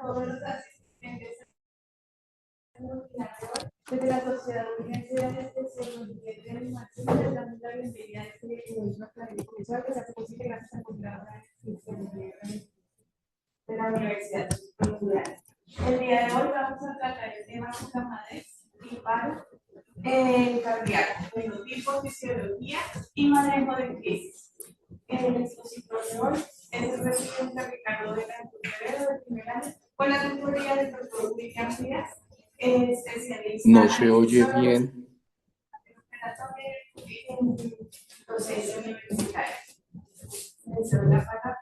todos los asistentes desde la Sociedad Urgencia de Anestesiología y Reanimación les damos la bienvenida a este evento académico que se hace posible gracias al posgrado de la Universidad Cultural. El día de hoy vamos a tratar el tema Sucamadex y paro cardíaco, fenotipo, fisiología y manejo de crisis. El expositor de hoy es el residente Ricardo Betancourt de primer año con la tutoría del doctor William Díaz, especialista no se oye bien. En docencia universitaria. Le cedo la palabra.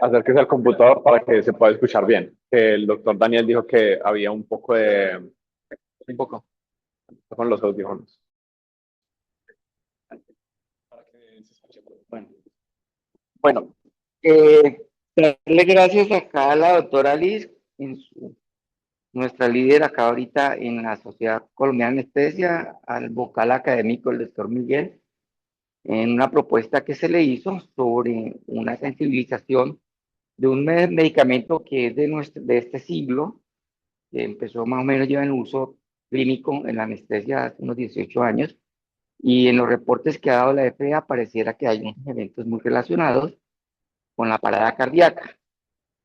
Acérquese al computador para que se pueda escuchar bien. El doctor Daniel dijo que había un poco con los audífonos. Para que se escuche. Bueno, darle gracias acá a la doctora Liz, nuestra líder acá ahorita en la Sociedad Colombiana de Anestesia, al vocal académico, el doctor Miguel, en una propuesta que se le hizo sobre una sensibilización de un medicamento que es de este siglo, que empezó más o menos ya en uso clínico en la anestesia hace unos 18 años, y en los reportes que ha dado la FDA pareciera que hay unos eventos muy relacionados con la parada cardíaca.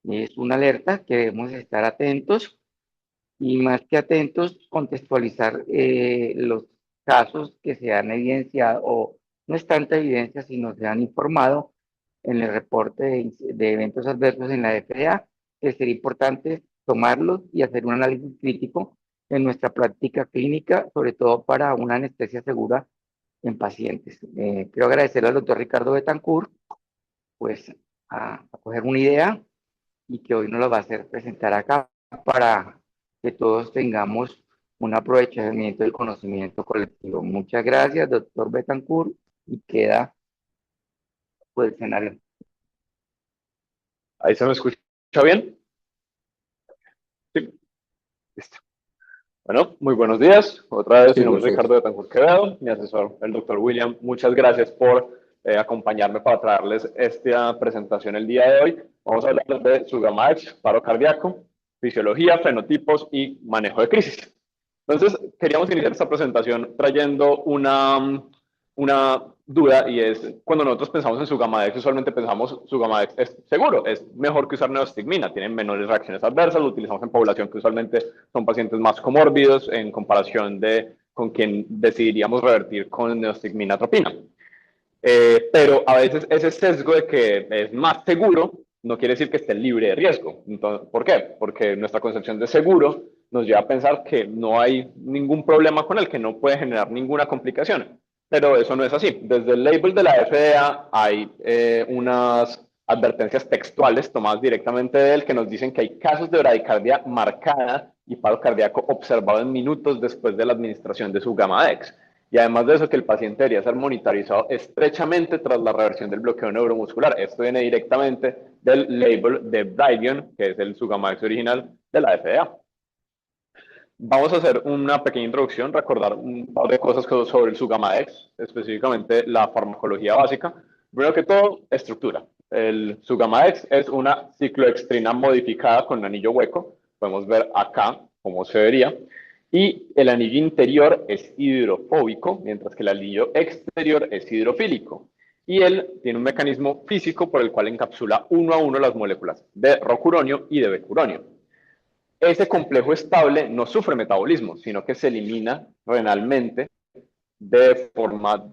Es una alerta que debemos estar atentos y más que atentos, contextualizar los casos que se han evidenciado, o no es tanta evidencia, sino se han informado en el reporte de eventos adversos en la FDA, que sería importante tomarlos y hacer un análisis crítico en nuestra práctica clínica, sobre todo para una anestesia segura en pacientes. Quiero agradecerle al doctor Ricardo Betancourt, pues, a coger una idea y que hoy nos lo va a hacer presentar acá para que todos tengamos un aprovechamiento del conocimiento colectivo. Muchas gracias, doctor Betancourt, y queda pues el escenario. ¿Ahí se me escucha bien? Sí. Listo. Bueno, muy buenos días. Otra vez, mi nombre es Ricardo Betancourt Quevedo, mi asesor, el doctor William. Muchas gracias por acompañarme para traerles esta presentación el día de hoy. Vamos a hablar de Sugamadex, paro cardíaco, fisiología, fenotipos y manejo de crisis. Entonces, queríamos iniciar esta presentación trayendo una duda, y es, cuando nosotros pensamos en Sugamadex, usualmente pensamos Sugamadex es seguro, es mejor que usar neostigmina, tienen menores reacciones adversas, lo utilizamos en población que usualmente son pacientes más comórbidos en comparación con quien decidiríamos revertir con neostigmina-atropina. Pero a veces ese sesgo de que es más seguro no quiere decir que esté libre de riesgo. Entonces, ¿por qué? Porque nuestra concepción de seguro nos lleva a pensar que no hay ningún problema con él, que no puede generar ninguna complicación. Pero eso no es así. Desde el label de la FDA hay unas advertencias textuales tomadas directamente de él que nos dicen que hay casos de bradicardia marcada y paro cardíaco observado en minutos después de la administración de Sugamadex. Y además de eso, que el paciente debería ser monitorizado estrechamente tras la reversión del bloqueo neuromuscular. Esto viene directamente del label de Bridion, que es el Sugamadex original de la FDA. Vamos a hacer una pequeña introducción, recordar un par de cosas sobre el Sugamadex, específicamente la farmacología básica. Primero que todo, estructura. El Sugamadex es una ciclohextrina modificada con un anillo hueco. Podemos ver acá cómo se vería. Y el anillo interior es hidrofóbico, mientras que el anillo exterior es hidrofílico. Y él tiene un mecanismo físico por el cual encapsula uno a uno las moléculas de rocuronio y de becuronio. Ese complejo estable no sufre metabolismo, sino que se elimina renalmente de forma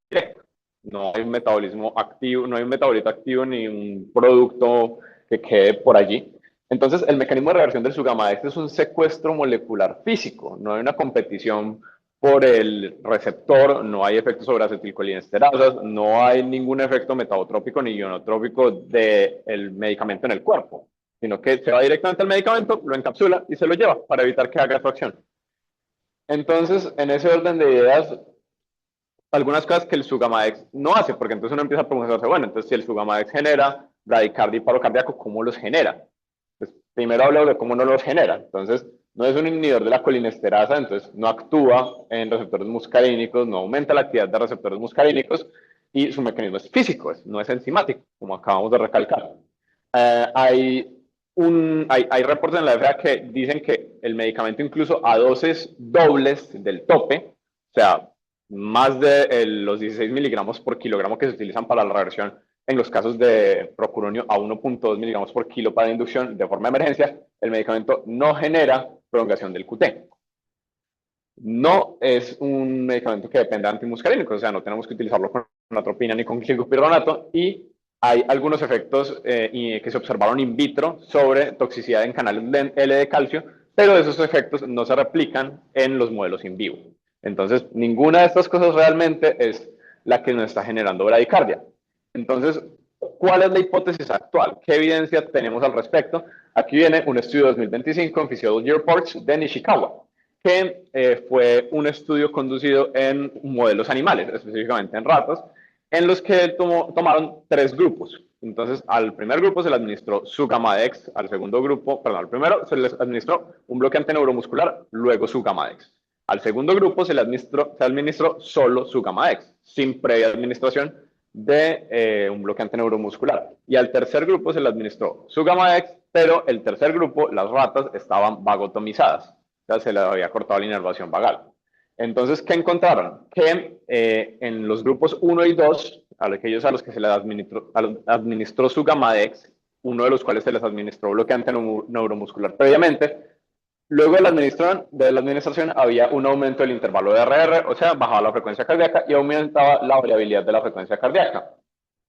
directa. No hay un metabolismo activo, no hay un metabolito activo ni un producto que quede por allí. Entonces, el mecanismo de reversión del Sugamadex es un secuestro molecular físico, no hay una competición por el receptor, no hay efectos sobre acetilcolinesterasas, no hay ningún efecto metabotrópico ni ionotrópico del medicamento en el cuerpo, sino que se va directamente al medicamento, lo encapsula y se lo lleva para evitar que haga su acción. Entonces, en ese orden de ideas, algunas cosas que el Sugamadex no hace, porque entonces uno empieza a preguntarse, bueno, entonces si el Sugamadex genera bradicardia y paro cardíaco, ¿cómo los genera? Pues primero hablo de cómo no los genera. Entonces, No es un inhibidor de la colinesterasa, entonces no actúa en receptores muscarínicos, no aumenta la actividad de receptores muscarínicos y su mecanismo es físico, no es enzimático, como acabamos de recalcar. Hay reportes en la FDA que dicen que el medicamento incluso a dosis dobles del tope, o sea, más de los 16 miligramos por kilogramo que se utilizan para la reversión en los casos de procuronio a 1.2 miligramos por kilo para inducción de forma de emergencia, el medicamento no genera prolongación del QT. No es un medicamento que dependa de antimuscarínicos, o sea, no tenemos que utilizarlo con atropina ni con glicopirronato, y hay algunos efectos que se observaron in vitro sobre toxicidad en canales L de calcio, pero esos efectos no se replican en los modelos in vivo. Entonces, ninguna de estas cosas realmente es la que nos está generando bradicardia. Entonces, ¿cuál es la hipótesis actual? ¿Qué evidencia tenemos al respecto? Aquí viene un estudio de 2025 en Physiology Reports de Nishikawa, que fue un estudio conducido en modelos animales, específicamente en ratas, en los que tomaron 3 grupos. Entonces, al primer grupo se le administró Sugamadex, al segundo grupo, perdón, al primero se les administró un bloqueante neuromuscular, luego Sugamadex. Al segundo grupo se administró solo Sugamadex, sin previa administración de un bloqueante neuromuscular. Y al tercer grupo se le administró Sugamadex, pero el tercer grupo, las ratas, estaban vagotomizadas, o sea, se le había cortado la inervación vagal. Entonces, ¿qué encontraron? Que en los grupos 1 y 2, a aquellos a los que se les administró Sugamadex, uno de los cuales se les administró bloqueante neuromuscular previamente, luego de la administración había un aumento del intervalo de RR, o sea, bajaba la frecuencia cardíaca y aumentaba la variabilidad de la frecuencia cardíaca.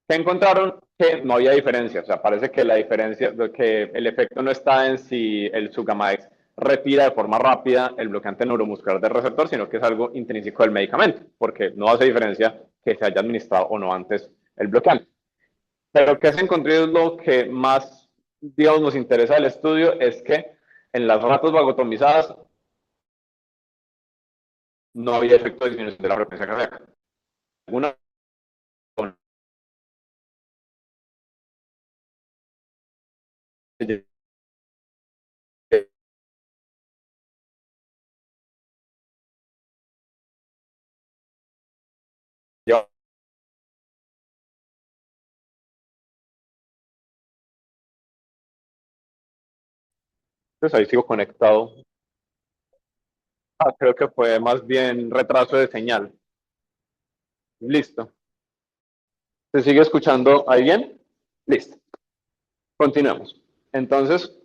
¿Qué encontraron? Que no había diferencia, o sea, parece que la diferencia, que el efecto no está en si el Sugamadex retira de forma rápida el bloqueante neuromuscular del receptor, sino que es algo intrínseco del medicamento, porque no hace diferencia que se haya administrado o no antes el bloqueante. Pero ¿qué se encontró? Es lo que más, digamos, nos interesa del estudio, es que en las ratas vagotomizadas no había efecto de disminución de la frecuencia cardíaca. Alguna Entonces ahí sigo conectado. Creo que fue más bien retraso de señal. Listo. ¿Se sigue escuchando ahí bien? Listo. Continuemos. Entonces,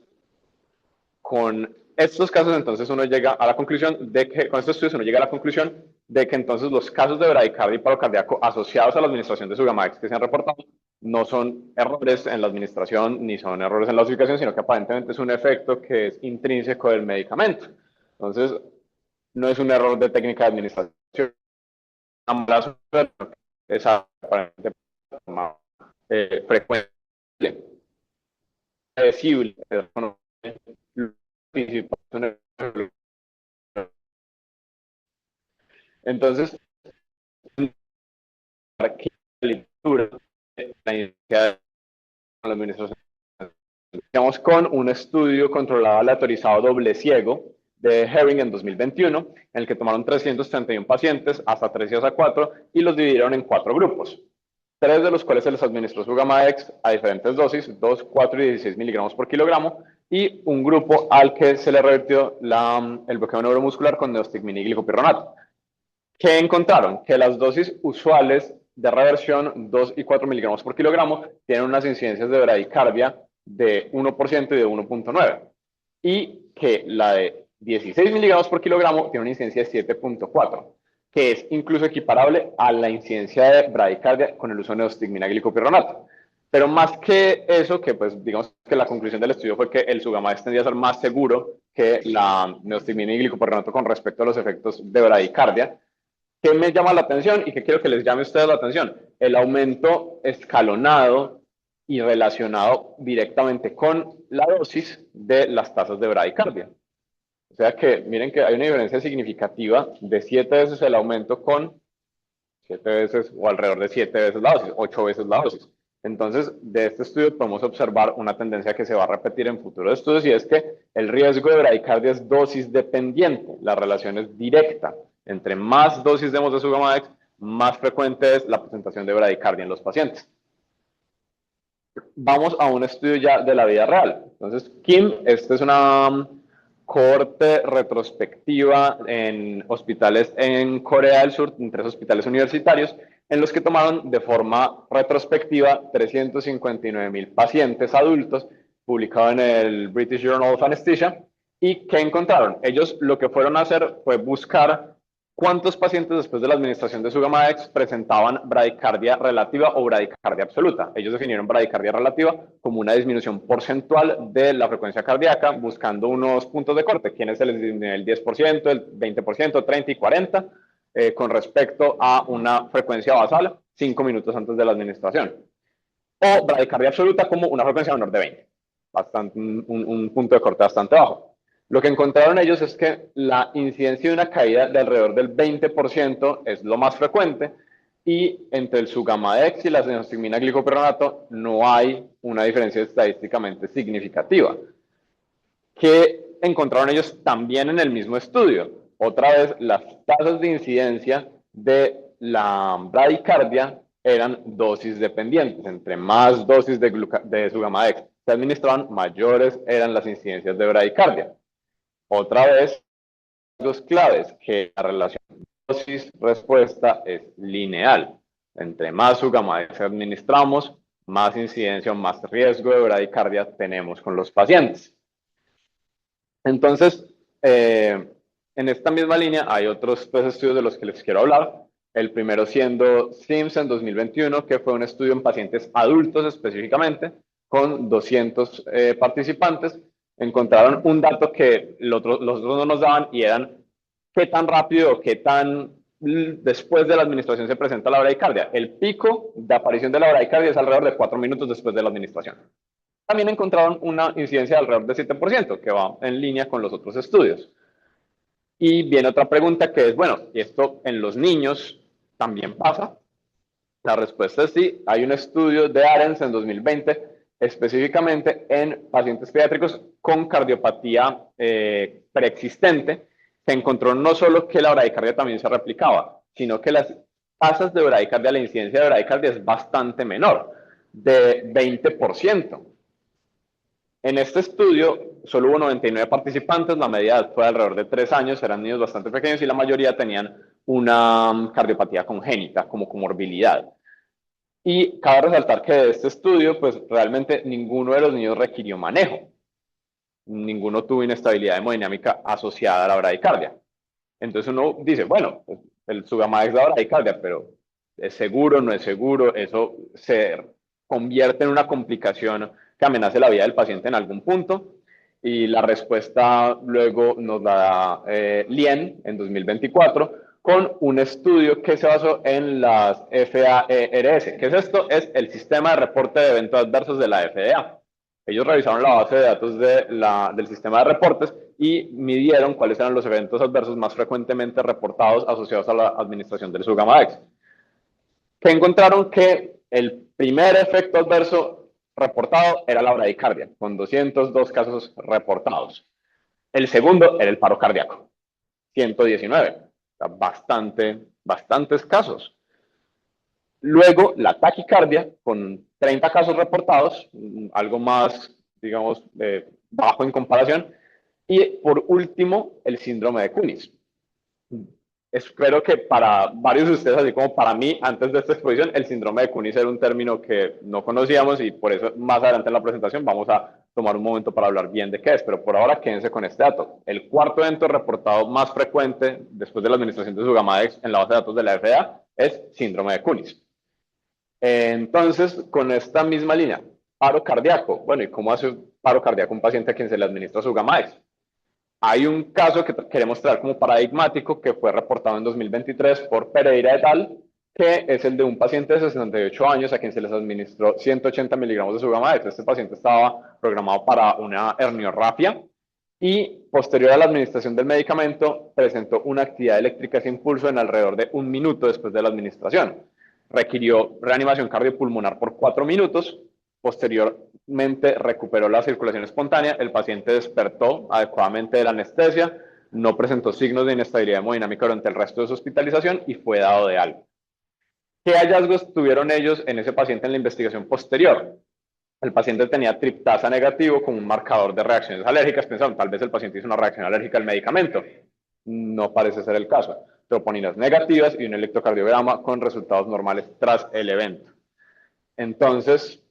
con estos casos, entonces uno llega a la conclusión de que, con estos estudios uno llega a la conclusión de que entonces los casos de bradicardia y paro cardíaco asociados a la administración de Sugamadex que se han reportado no son errores en la administración ni son errores en la dosificación, sino que aparentemente es un efecto que es intrínseco del medicamento. Entonces, no es un error de técnica de administración, es aparentemente frecuente, predecible, entonces, la lectura de la iniciativa de la administración, digamos, con un estudio controlado aleatorizado doble ciego de Herring en 2021, en el que tomaron 331 pacientes hasta 3 días a 4 y los dividieron en 4 grupos. 3 de los cuales se les administró Sugamadex a diferentes dosis, 2, 4 y 16 miligramos por kilogramo, y un grupo al que se le revirtió el bloqueo neuromuscular con neostigmina y glicopirronato. ¿Qué encontraron? Que las dosis usuales de reversión, 2 y 4 miligramos por kilogramo, tienen unas incidencias de bradicardia de 1% y de 1.9, y que la de 16 miligramos por kilogramo tiene una incidencia de 7.4, que es incluso equiparable a la incidencia de bradicardia con el uso de neostigmina y glicopirronato. Pero más que eso, que pues digamos que la conclusión del estudio fue que el Sugamadex tendría a ser más seguro que la neostigmina y glicopirronato con respecto a los efectos de bradicardia. ¿Qué me llama la atención y qué quiero que les llame a ustedes la atención? El aumento escalonado y relacionado directamente con la dosis de las tasas de bradicardia. O sea que miren que hay una diferencia significativa de 7 veces el aumento con 7 veces o alrededor de 7 veces la dosis, 8 veces la dosis. Entonces, de este estudio podemos observar una tendencia que se va a repetir en futuros estudios, y es que el riesgo de bradicardia es dosis dependiente. La relación es directa. Entre más dosis demos de Sugamadex, más frecuente es la presentación de bradicardia en los pacientes. Vamos a un estudio ya de la vida real. Entonces, Kim, esta es una cohorte retrospectiva en hospitales en Corea del Sur, en 3 hospitales universitarios, en los que tomaron de forma retrospectiva 359.000 pacientes adultos, publicado en el British Journal of Anesthesia. ¿Y qué encontraron? Ellos lo que fueron a hacer fue buscar cuántos pacientes después de la administración de Sugamadex presentaban bradicardia relativa o bradicardia absoluta. Ellos definieron bradicardia relativa como una disminución porcentual de la frecuencia cardíaca, buscando unos puntos de corte, quienes se les disminuye el 10%, el 20%, 30 y 40, con respecto a una frecuencia basal 5 minutos antes de la administración. O bradicardia absoluta como una frecuencia menor de 20, bastante, un punto de corte bastante bajo. Lo que encontraron ellos es que la incidencia de una caída de alrededor del 20% es lo más frecuente, y entre el Sugamadex y la senostigmina glicoperonato no hay una diferencia estadísticamente significativa. ¿Qué encontraron ellos también en el mismo estudio? Otra vez, las tasas de incidencia de la bradicardia eran dosis dependientes. Entre más dosis de Sugamadex se administraban, mayores eran las incidencias de bradicardia. Otra vez, los claves, que la relación dosis-respuesta es lineal. Entre más Sugamadex administramos, más incidencia o más riesgo de bradicardia tenemos con los pacientes. Entonces, en esta misma línea hay otros 3 estudios de los que les quiero hablar. El primero siendo SIMS en 2021, que fue un estudio en pacientes adultos específicamente, con 200 participantes. Encontraron un dato que los otros no nos daban, y eran qué tan rápido o qué tan después de la administración se presenta la bradicardia. El pico de aparición de la bradicardia es alrededor de 4 minutos después de la administración. También encontraron una incidencia de alrededor de 7%, que va en línea con los otros estudios. Y viene otra pregunta que es, bueno, ¿y esto en los niños también pasa? La respuesta es sí. Hay un estudio de Arens en 2020, específicamente en pacientes pediátricos con cardiopatía preexistente, que encontró no solo que la bradicardia también se replicaba, sino que las tasas de bradicardia, la incidencia de bradicardia es bastante menor, de 20%. En este estudio solo hubo 99 participantes, la media edad fue de alrededor de 3 años, eran niños bastante pequeños y la mayoría tenían una cardiopatía congénita como comorbilidad. Y cabe resaltar que de este estudio, pues realmente ninguno de los niños requirió manejo. Ninguno tuvo inestabilidad hemodinámica asociada a la bradicardia. Entonces uno dice, bueno, pues el Sugamadex da bradicardia, pero ¿es seguro, no es seguro? Eso se convierte en una complicación que amenace la vida del paciente en algún punto. Y la respuesta luego nos la da Lien en 2024 con un estudio que se basó en las FAERS. ¿Qué es esto? Es el sistema de reporte de eventos adversos de la FDA. Ellos revisaron la base de datos del sistema de reportes y midieron cuáles eran los eventos adversos más frecuentemente reportados asociados a la administración del Sugamadex. Que encontraron que el primer efecto adverso reportado era la bradicardia, con 202 casos reportados. El segundo era el paro cardíaco, 119. O sea, bastantes casos. Luego, la taquicardia, con 30 casos reportados, algo más, digamos, bajo en comparación. Y por último, el síndrome de Kunis. Espero que para varios de ustedes, así como para mí, antes de esta exposición, el síndrome de Kunis era un término que no conocíamos, y por eso más adelante en la presentación vamos a tomar un momento para hablar bien de qué es, pero por ahora quédense con este dato. El cuarto evento reportado más frecuente después de la administración de Sugamadex en la base de datos de la FDA es síndrome de Kunis. Entonces, con esta misma línea, paro cardíaco. Bueno, ¿y cómo hace un paro cardíaco un paciente a quien se le administra Sugamadex? Hay un caso que queremos traer como paradigmático que fue reportado en 2023 por Pereira et al., que es el de un paciente de 68 años a quien se les administró 180 miligramos de Sugamadex. Este paciente estaba programado para una herniorrafia y posterior a la administración del medicamento presentó una actividad eléctrica sin pulso en alrededor de 1 minuto después de la administración. requirió reanimación cardiopulmonar por 4 minutos, posteriormente recuperó la circulación espontánea, el paciente despertó adecuadamente de la anestesia, no presentó signos de inestabilidad hemodinámica durante el resto de su hospitalización y fue dado de alta. ¿Qué hallazgos tuvieron ellos en ese paciente en la investigación posterior? El paciente tenía triptasa negativo como un marcador de reacciones alérgicas. Pensaron, tal vez el paciente hizo una reacción alérgica al medicamento. No parece ser el caso. Troponinas negativas y un electrocardiograma con resultados normales tras el evento. Entonces,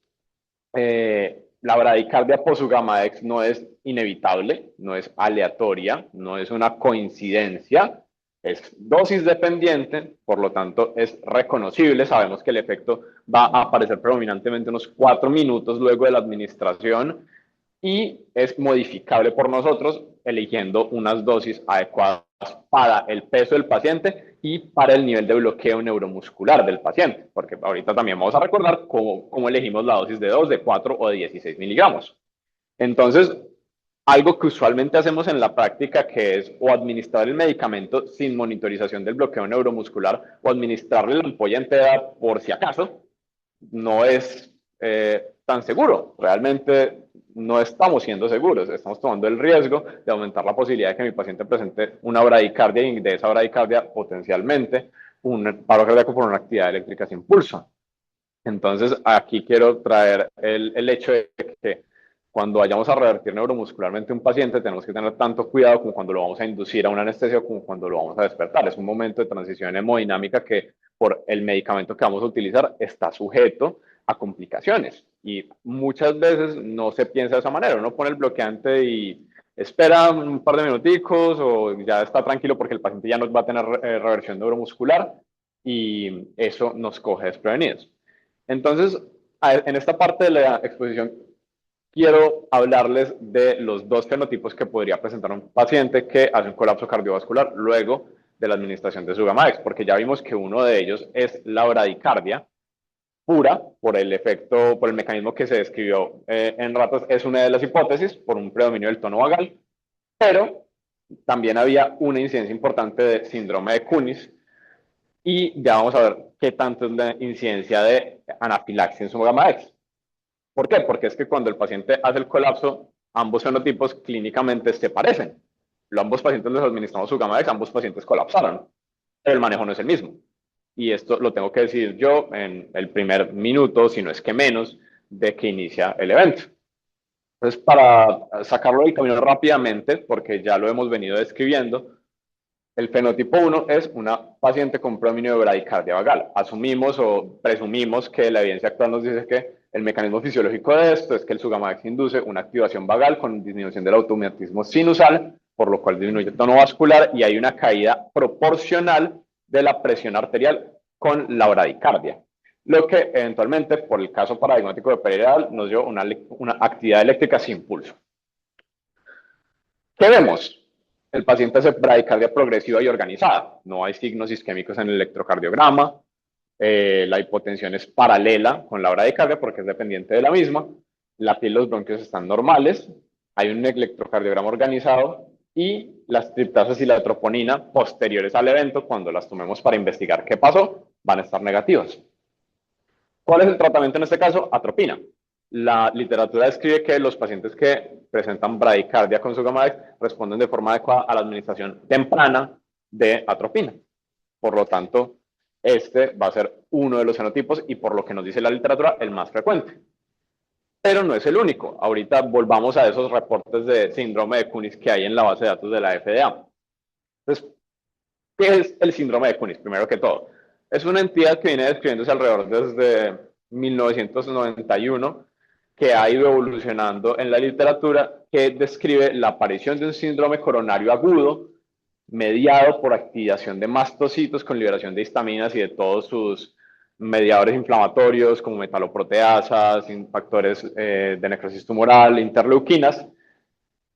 la bradicardia post-Sugammadex no es inevitable, no es aleatoria, no es una coincidencia, es dosis dependiente, por lo tanto es reconocible. Sabemos que el efecto va a aparecer predominantemente unos 4 minutos luego de la administración y es modificable por nosotros eligiendo unas dosis adecuadas para el peso del paciente y para el nivel de bloqueo neuromuscular del paciente, porque ahorita también vamos a recordar cómo elegimos la dosis de 2, de 4 o de 16 miligramos. Entonces, algo que usualmente hacemos en la práctica, que es o administrar el medicamento sin monitorización del bloqueo neuromuscular o administrarle la ampolla entera por si acaso, no es tan seguro. Realmente no estamos siendo seguros. Estamos tomando el riesgo de aumentar la posibilidad de que mi paciente presente una bradicardia y de esa bradicardia potencialmente un paro cardíaco por una actividad eléctrica sin pulso. Entonces, aquí quiero traer el hecho de que cuando vayamos a revertir neuromuscularmente un paciente, tenemos que tener tanto cuidado como cuando lo vamos a inducir a una anestesia como cuando lo vamos a despertar. Es un momento de transición hemodinámica que, por el medicamento que vamos a utilizar, está sujeto a complicaciones. Y muchas veces no se piensa de esa manera. Uno pone el bloqueante y espera un par de minuticos o ya está tranquilo porque el paciente ya no va a tener reversión neuromuscular y eso nos coge desprevenidos. Entonces, en esta parte de la exposición, quiero hablarles de los 2 fenotipos que podría presentar un paciente que hace un colapso cardiovascular luego de la administración de Sugammadex, porque ya vimos que uno de ellos es la bradicardia pura, por el efecto, por el mecanismo que se describió en ratas, es una de las hipótesis, por un predominio del tono vagal, pero también había una incidencia importante de síndrome de Kunis, y ya vamos a ver qué tanto es la incidencia de anafilaxia en Sugammadex. ¿Por qué? Porque es que cuando el paciente hace el colapso, ambos fenotipos clínicamente se parecen. Ambos pacientes les administramos Sugammadex, ambos pacientes colapsaron, pero el manejo no es el mismo. Y esto lo tengo que decir yo en el primer minuto, si no es que menos, de que inicia el evento. Entonces, para sacarlo del camino rápidamente, porque ya lo hemos venido describiendo, el fenotipo 1 es una paciente con predominio de bradicardia vagal. Asumimos o presumimos que la evidencia actual nos dice que el mecanismo fisiológico de esto es que el Sugammadex induce una activación vagal con disminución del automatismo sinusal, por lo cual disminuye el tono vascular y hay una caída proporcional de la presión arterial con la bradicardia. Lo que eventualmente, por el caso paradigmático de periodal, nos dio una actividad eléctrica sin pulso. ¿Qué vemos? El paciente hace bradicardia progresiva y organizada. No hay signos isquémicos en el electrocardiograma. La hipotensión es paralela con la bradicardia porque es dependiente de la misma. La piel y los bronquios están normales. Hay un electrocardiograma organizado y las triptasas y la troponina posteriores al evento, cuando las tomemos para investigar qué pasó, van a estar negativas. ¿Cuál es el tratamiento en este caso? Atropina. La literatura describe que los pacientes que presentan bradicardia con Sugammadex responden de forma adecuada a la administración temprana de atropina. Por lo tanto, este va a ser uno de los fenotipos y, por lo que nos dice la literatura, el más frecuente. Pero no es el único. Ahorita volvamos a esos reportes de síndrome de Kunis que hay en la base de datos de la FDA. Entonces, ¿qué es el síndrome de Kunis? Primero que todo, es una entidad que viene describiéndose alrededor desde 1991, que ha ido evolucionando en la literatura, que describe la aparición de un síndrome coronario agudo mediado por activación de mastocitos con liberación de histaminas y de todos sus mediadores inflamatorios como metaloproteasas, factores de necrosis tumoral, interleuquinas,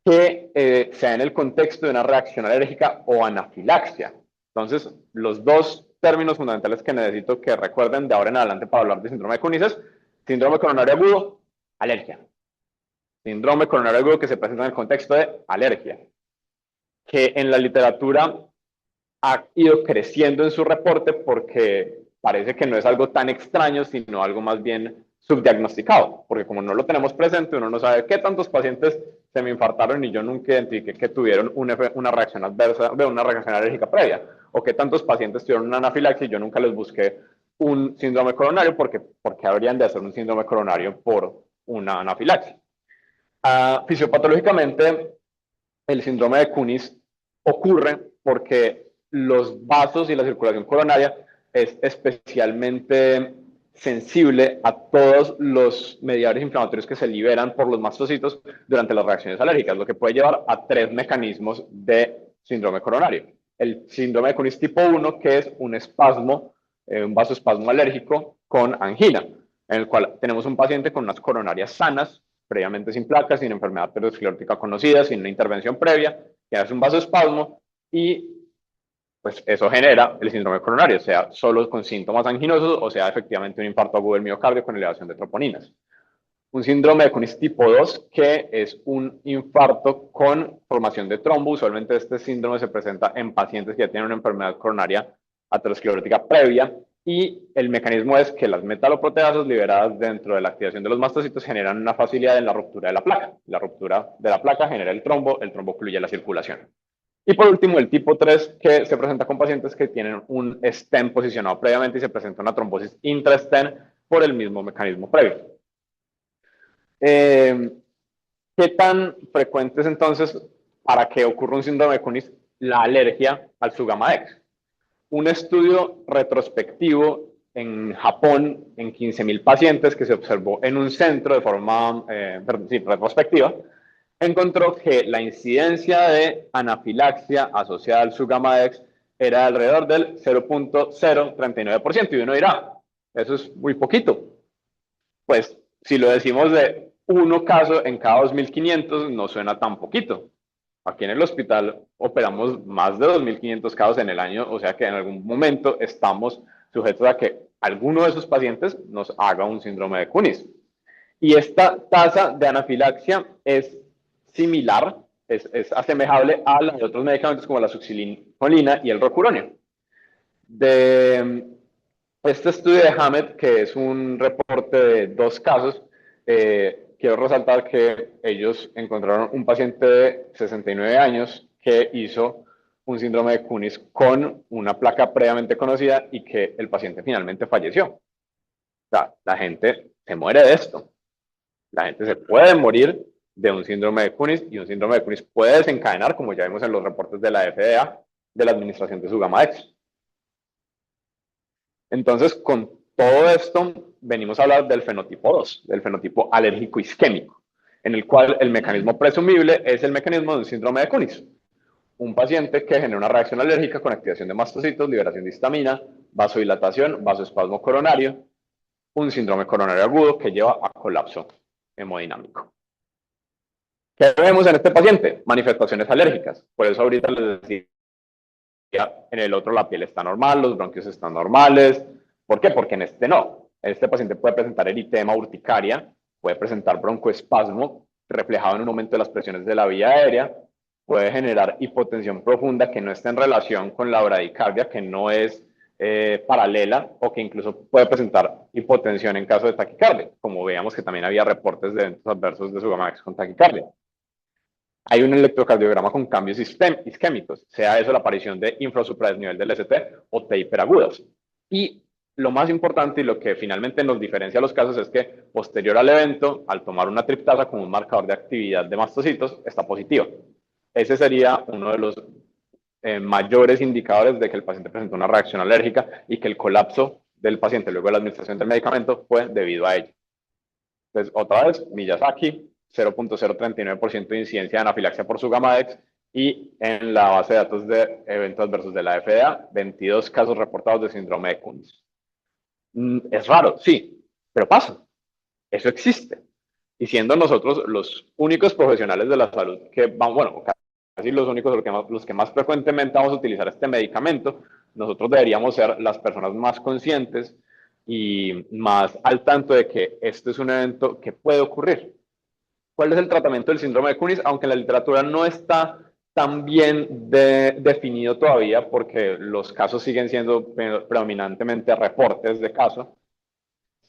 que se da en el contexto de una reacción alérgica o anafilaxia. Entonces, los 2 términos fundamentales que necesito que recuerden de ahora en adelante para hablar de síndrome de Kunis es síndrome coronario agudo, alergia. Síndrome coronario agudo que se presenta en el contexto de alergia, que en la literatura ha ido creciendo en su reporte porque parece que no es algo tan extraño, sino algo más bien subdiagnosticado, porque como no lo tenemos presente, uno no sabe qué tantos pacientes se me infartaron y yo nunca identifiqué que tuvieron una reacción adversa, una reacción alérgica previa, o qué tantos pacientes tuvieron una anafilaxia y yo nunca les busqué un síndrome coronario, porque habrían de hacer un síndrome coronario por una anafilaxia. Fisiopatológicamente, el síndrome de Kunis ocurre porque los vasos y la circulación coronaria es especialmente sensible a todos los mediadores inflamatorios que se liberan por los mastocitos durante las reacciones alérgicas, lo que puede llevar a 3 mecanismos de síndrome coronario. El síndrome de Kunis tipo 1, que es un espasmo, un vasoespasmo alérgico con angina, en el cual tenemos un paciente con unas coronarias sanas, previamente sin placas, sin enfermedad arteriosclerótica conocida, sin una intervención previa, que hace un vasoespasmo y pues eso genera el síndrome coronario, sea solo con síntomas anginosos o sea efectivamente un infarto agudo del miocardio con elevación de troponinas. Un síndrome de Kunis tipo 2, que es un infarto con formación de trombo. Usualmente este síndrome se presenta en pacientes que ya tienen una enfermedad coronaria aterosclerótica previa, y el mecanismo es que las metaloproteasas liberadas dentro de la activación de los mastocitos generan una facilidad en la ruptura de la placa. La ruptura de la placa genera el trombo fluye a la circulación. Y por último, el tipo 3, que se presenta con pacientes que tienen un stent posicionado previamente y se presenta una trombosis intra-stent por el mismo mecanismo previo. ¿Qué tan frecuente es entonces, para que ocurra un síndrome de Kunis, la alergia al Sugamadex? Un estudio retrospectivo en Japón en 15.000 pacientes que se observó en un centro de forma retrospectiva, encontró que la incidencia de anafilaxia asociada al Sugamadex era alrededor del 0.039%. Y uno dirá, eso es muy poquito. Pues si lo decimos de 1 caso en cada 2.500, no suena tan poquito. Aquí en el hospital operamos más de 2.500 casos en el año, o sea que en algún momento estamos sujetos a que alguno de esos pacientes nos haga un síndrome de Kunis. Y esta tasa de anafilaxia es similar, es asemejable a la de otros medicamentos como la succinilcolina y el rocuronio. De este estudio de Hamed, que es un reporte de 2 casos, quiero resaltar que ellos encontraron un paciente de 69 años que hizo un síndrome de Kunis con una placa previamente conocida y que el paciente finalmente falleció. O sea, la gente se muere de esto. La gente se puede morir de un síndrome de Kunis, y un síndrome de Kunis puede desencadenar, como ya vimos en los reportes de la FDA, de la administración de Sugamadex. Entonces, con todo esto, venimos a hablar del fenotipo 2, del fenotipo alérgico isquémico, en el cual el mecanismo presumible es el mecanismo de un síndrome de Kunis. Un paciente que genera una reacción alérgica con activación de mastocitos, liberación de histamina, vasodilatación, vasoespasmo coronario, un síndrome coronario agudo que lleva a colapso hemodinámico. ¿Qué vemos en este paciente? Manifestaciones alérgicas. Por eso ahorita les decía, en el otro la piel está normal, los bronquios están normales. ¿Por qué? Porque en este no. Este paciente puede presentar eritema, urticaria, puede presentar broncoespasmo reflejado en un aumento de las presiones de la vía aérea, puede generar hipotensión profunda que no está en relación con la bradicardia, que no es paralela, o que incluso puede presentar hipotensión en caso de taquicardia, como veíamos que también había reportes de eventos adversos de Sugamadex con taquicardia. Hay un electrocardiograma con cambios isquémicos, sea eso la aparición de infrasupradesnivel del ST o T hiperagudas. Y lo más importante y lo que finalmente nos diferencia los casos es que posterior al evento, al tomar una triptasa como un marcador de actividad de mastocitos, está positivo. Ese sería uno de los mayores indicadores de que el paciente presentó una reacción alérgica y que el colapso del paciente luego de la administración del medicamento fue debido a ello. Entonces, otra vez, Miyazaki, 0.039% de incidencia de anafilaxia por Sugamadex, y en la base de datos de eventos adversos de la FDA, 22 casos reportados de síndrome de Kunis. Es raro, sí, pero pasa. Eso existe. Y siendo nosotros los únicos profesionales de la salud que van, bueno, casi los únicos, los que más frecuentemente vamos a utilizar este medicamento, nosotros deberíamos ser las personas más conscientes y más al tanto de que este es un evento que puede ocurrir. ¿Cuál es el tratamiento del síndrome de Kunis? Aunque en la literatura no está tan bien definido todavía porque los casos siguen siendo predominantemente reportes de casos.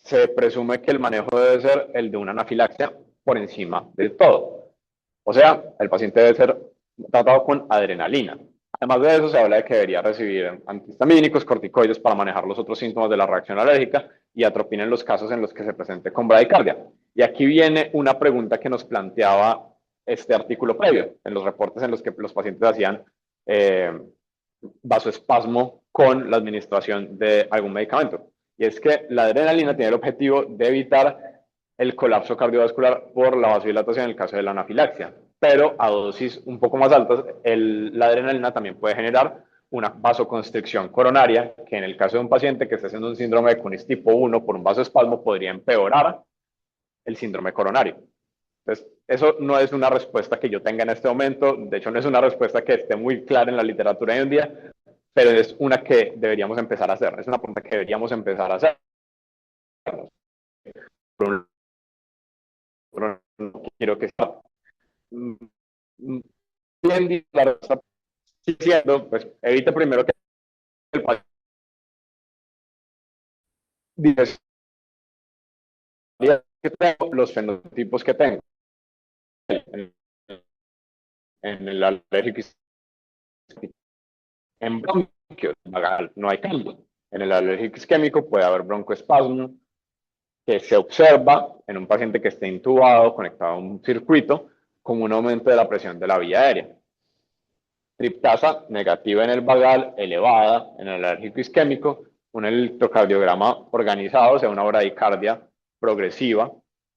Se presume que el manejo debe ser el de una anafilaxia por encima de todo. O sea, el paciente debe ser tratado con adrenalina. Además de eso, se habla de que debería recibir antihistamínicos, corticoides para manejar los otros síntomas de la reacción alérgica y atropina en los casos en los que se presente con bradicardia. Y aquí viene una pregunta que nos planteaba este artículo previo, en los reportes en los que los pacientes hacían vasoespasmo con la administración de algún medicamento. Y es que la adrenalina tiene el objetivo de evitar el colapso cardiovascular por la vasodilatación en el caso de la anafilaxia, pero a dosis un poco más altas, la adrenalina también puede generar una vasoconstricción coronaria, que en el caso de un paciente que esté haciendo un síndrome de Cunis tipo 1 por un vasoespasmo podría empeorar el síndrome coronario. Entonces, eso no es una respuesta que yo tenga en este momento, de hecho no es una respuesta que esté muy clara en la literatura hoy en día, pero es una que deberíamos empezar a hacer, es una pregunta que deberíamos empezar a hacer. No quiero que sea bien claro, está diciendo, pues evite primero que el paciente que tengo, los fenotipos que tengo en el alérgico en bronquio no hay cambio. En el alérgico isquémico puede haber broncoespasmo que se observa en un paciente que esté intubado, conectado a un circuito, con un aumento de la presión de la vía aérea. Triptasa negativa en el vagal, elevada en el alérgico isquémico, un electrocardiograma organizado, o sea, una bradicardia progresiva,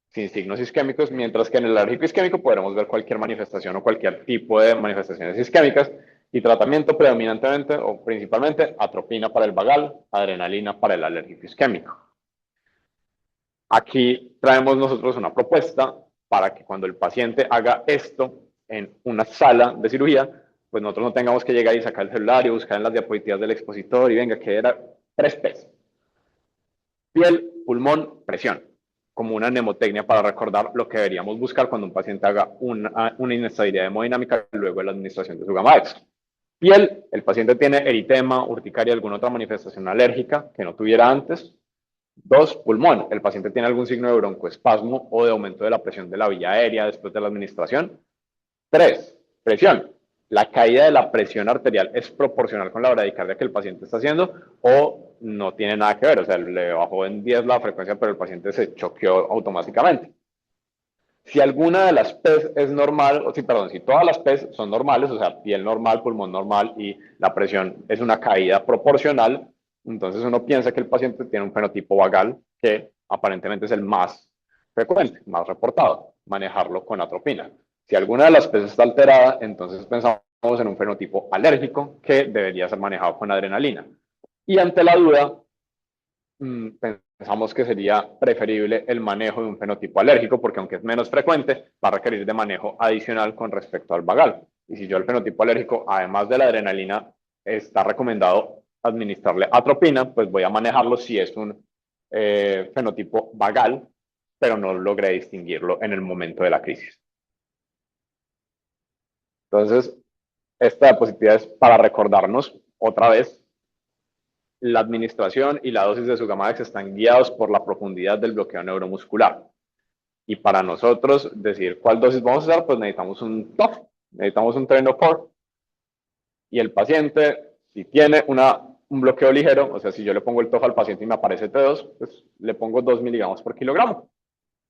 sin signos isquémicos, mientras que en el alérgico isquémico podremos ver cualquier manifestación o cualquier tipo de manifestaciones isquémicas, y tratamiento predominantemente o principalmente atropina para el vagal, adrenalina para el alérgico isquémico. Aquí traemos nosotros una propuesta para que cuando el paciente haga esto en una sala de cirugía, pues nosotros no tengamos que llegar y sacar el celular y buscar en las diapositivas del expositor y venga, que era 3Ps. Piel, pulmón, presión, como una mnemotecnia para recordar lo que deberíamos buscar cuando un paciente haga una inestabilidad hemodinámica luego de la administración de su Gamadex. Piel, el paciente tiene eritema, urticaria, alguna otra manifestación alérgica que no tuviera antes. 2, pulmón, el paciente tiene algún signo de broncoespasmo o de aumento de la presión de la vía aérea después de la administración. 3, presión, la caída de la presión arterial es proporcional con la bradicardia que el paciente está haciendo o no tiene nada que ver, o sea, le bajó en 10 la frecuencia, pero el paciente se choqueó automáticamente. Si alguna de las P's es normal, si todas las P's son normales, o sea, piel normal, pulmón normal y la presión es una caída proporcional, entonces uno piensa que el paciente tiene un fenotipo vagal que aparentemente es el más frecuente, más reportado, manejarlo con atropina. Si alguna de las P's está alterada, entonces pensamos en un fenotipo alérgico que debería ser manejado con adrenalina. Y ante la duda, pensamos que sería preferible el manejo de un fenotipo alérgico porque aunque es menos frecuente, va a requerir de manejo adicional con respecto al vagal. Y si yo el fenotipo alérgico, además de la adrenalina, está recomendado administrarle atropina, pues voy a manejarlo si es un fenotipo vagal, pero no logré distinguirlo en el momento de la crisis. Entonces, esta diapositiva es para recordarnos otra vez la administración y la dosis de Sugamadex están guiados por la profundidad del bloqueo neuromuscular. Y para nosotros decir cuál dosis vamos a usar, pues necesitamos un TOF, necesitamos un Tenofovir. Y el paciente, si tiene un bloqueo ligero, o sea, si yo le pongo el TOF al paciente y me aparece T2, pues le pongo 2 miligramos por kilogramo.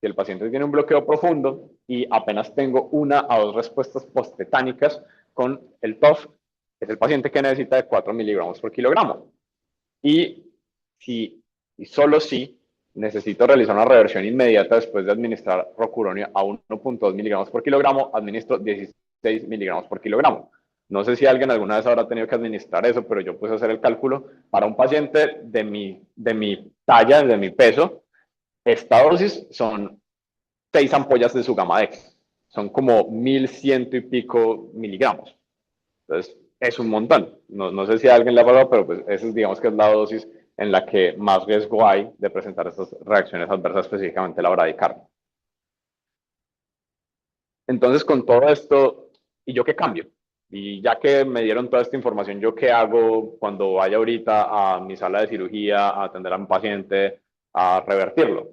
Si el paciente tiene un bloqueo profundo y apenas tengo 1 a 2 respuestas posttetánicas con el TOF, es el paciente que necesita de 4 miligramos por kilogramo. Y solo si necesito realizar una reversión inmediata después de administrar rocuronio a 1.2 miligramos por kilogramo, administro 16 miligramos por kilogramo. No sé si alguien alguna vez habrá tenido que administrar eso, pero yo puse a hacer el cálculo. Para un paciente de mi talla, de mi peso, esta dosis son 6 ampollas de Sugamadex. Son como 1100 y pico miligramos. Entonces, es un montón. No sé si a alguien le ha pasado, pero pues esa digamos que es la dosis en la que más riesgo hay de presentar estas reacciones adversas, específicamente la bradicardia. Entonces, con todo esto, ¿y yo qué cambio? y ya que me dieron toda esta información, ¿yo qué hago cuando vaya ahorita a mi sala de cirugía a atender a un paciente, a revertirlo?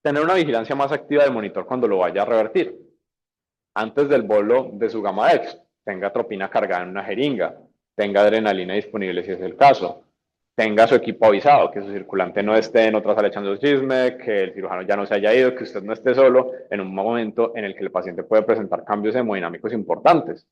Tener una vigilancia más activa del monitor cuando lo vaya a revertir. Antes del bolo de su Gamadex, tenga atropina cargada en una jeringa, tenga adrenalina disponible si es el caso, tenga su equipo avisado, que su circulante no esté en otra sala echando chisme, que el cirujano ya no se haya ido, que usted no esté solo en un momento en el que el paciente puede presentar cambios hemodinámicos importantes.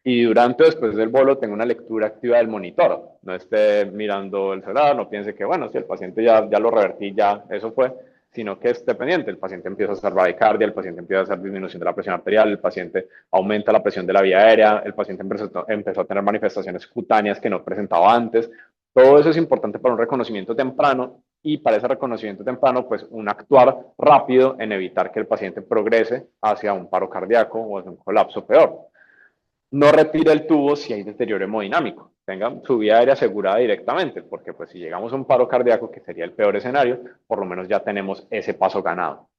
Y durante o después del bolo tenga una lectura activa del monitor, no esté mirando el celular, no piense que, bueno, si el paciente ya lo revertí, ya eso fue, sino que esté pendiente. El paciente empieza a hacer bradicardia, el paciente empieza a hacer disminución de la presión arterial, el paciente aumenta la presión de la vía aérea, el paciente empezó a tener manifestaciones cutáneas que no presentaba antes. Todo eso es importante para un reconocimiento temprano y para ese reconocimiento temprano, pues un actuar rápido en evitar que el paciente progrese hacia un paro cardíaco o hacia un colapso peor. No retire el tubo si hay deterioro hemodinámico. Tengan su vía aérea asegurada directamente, porque pues si llegamos a un paro cardíaco, que sería el peor escenario, por lo menos ya tenemos ese paso ganado.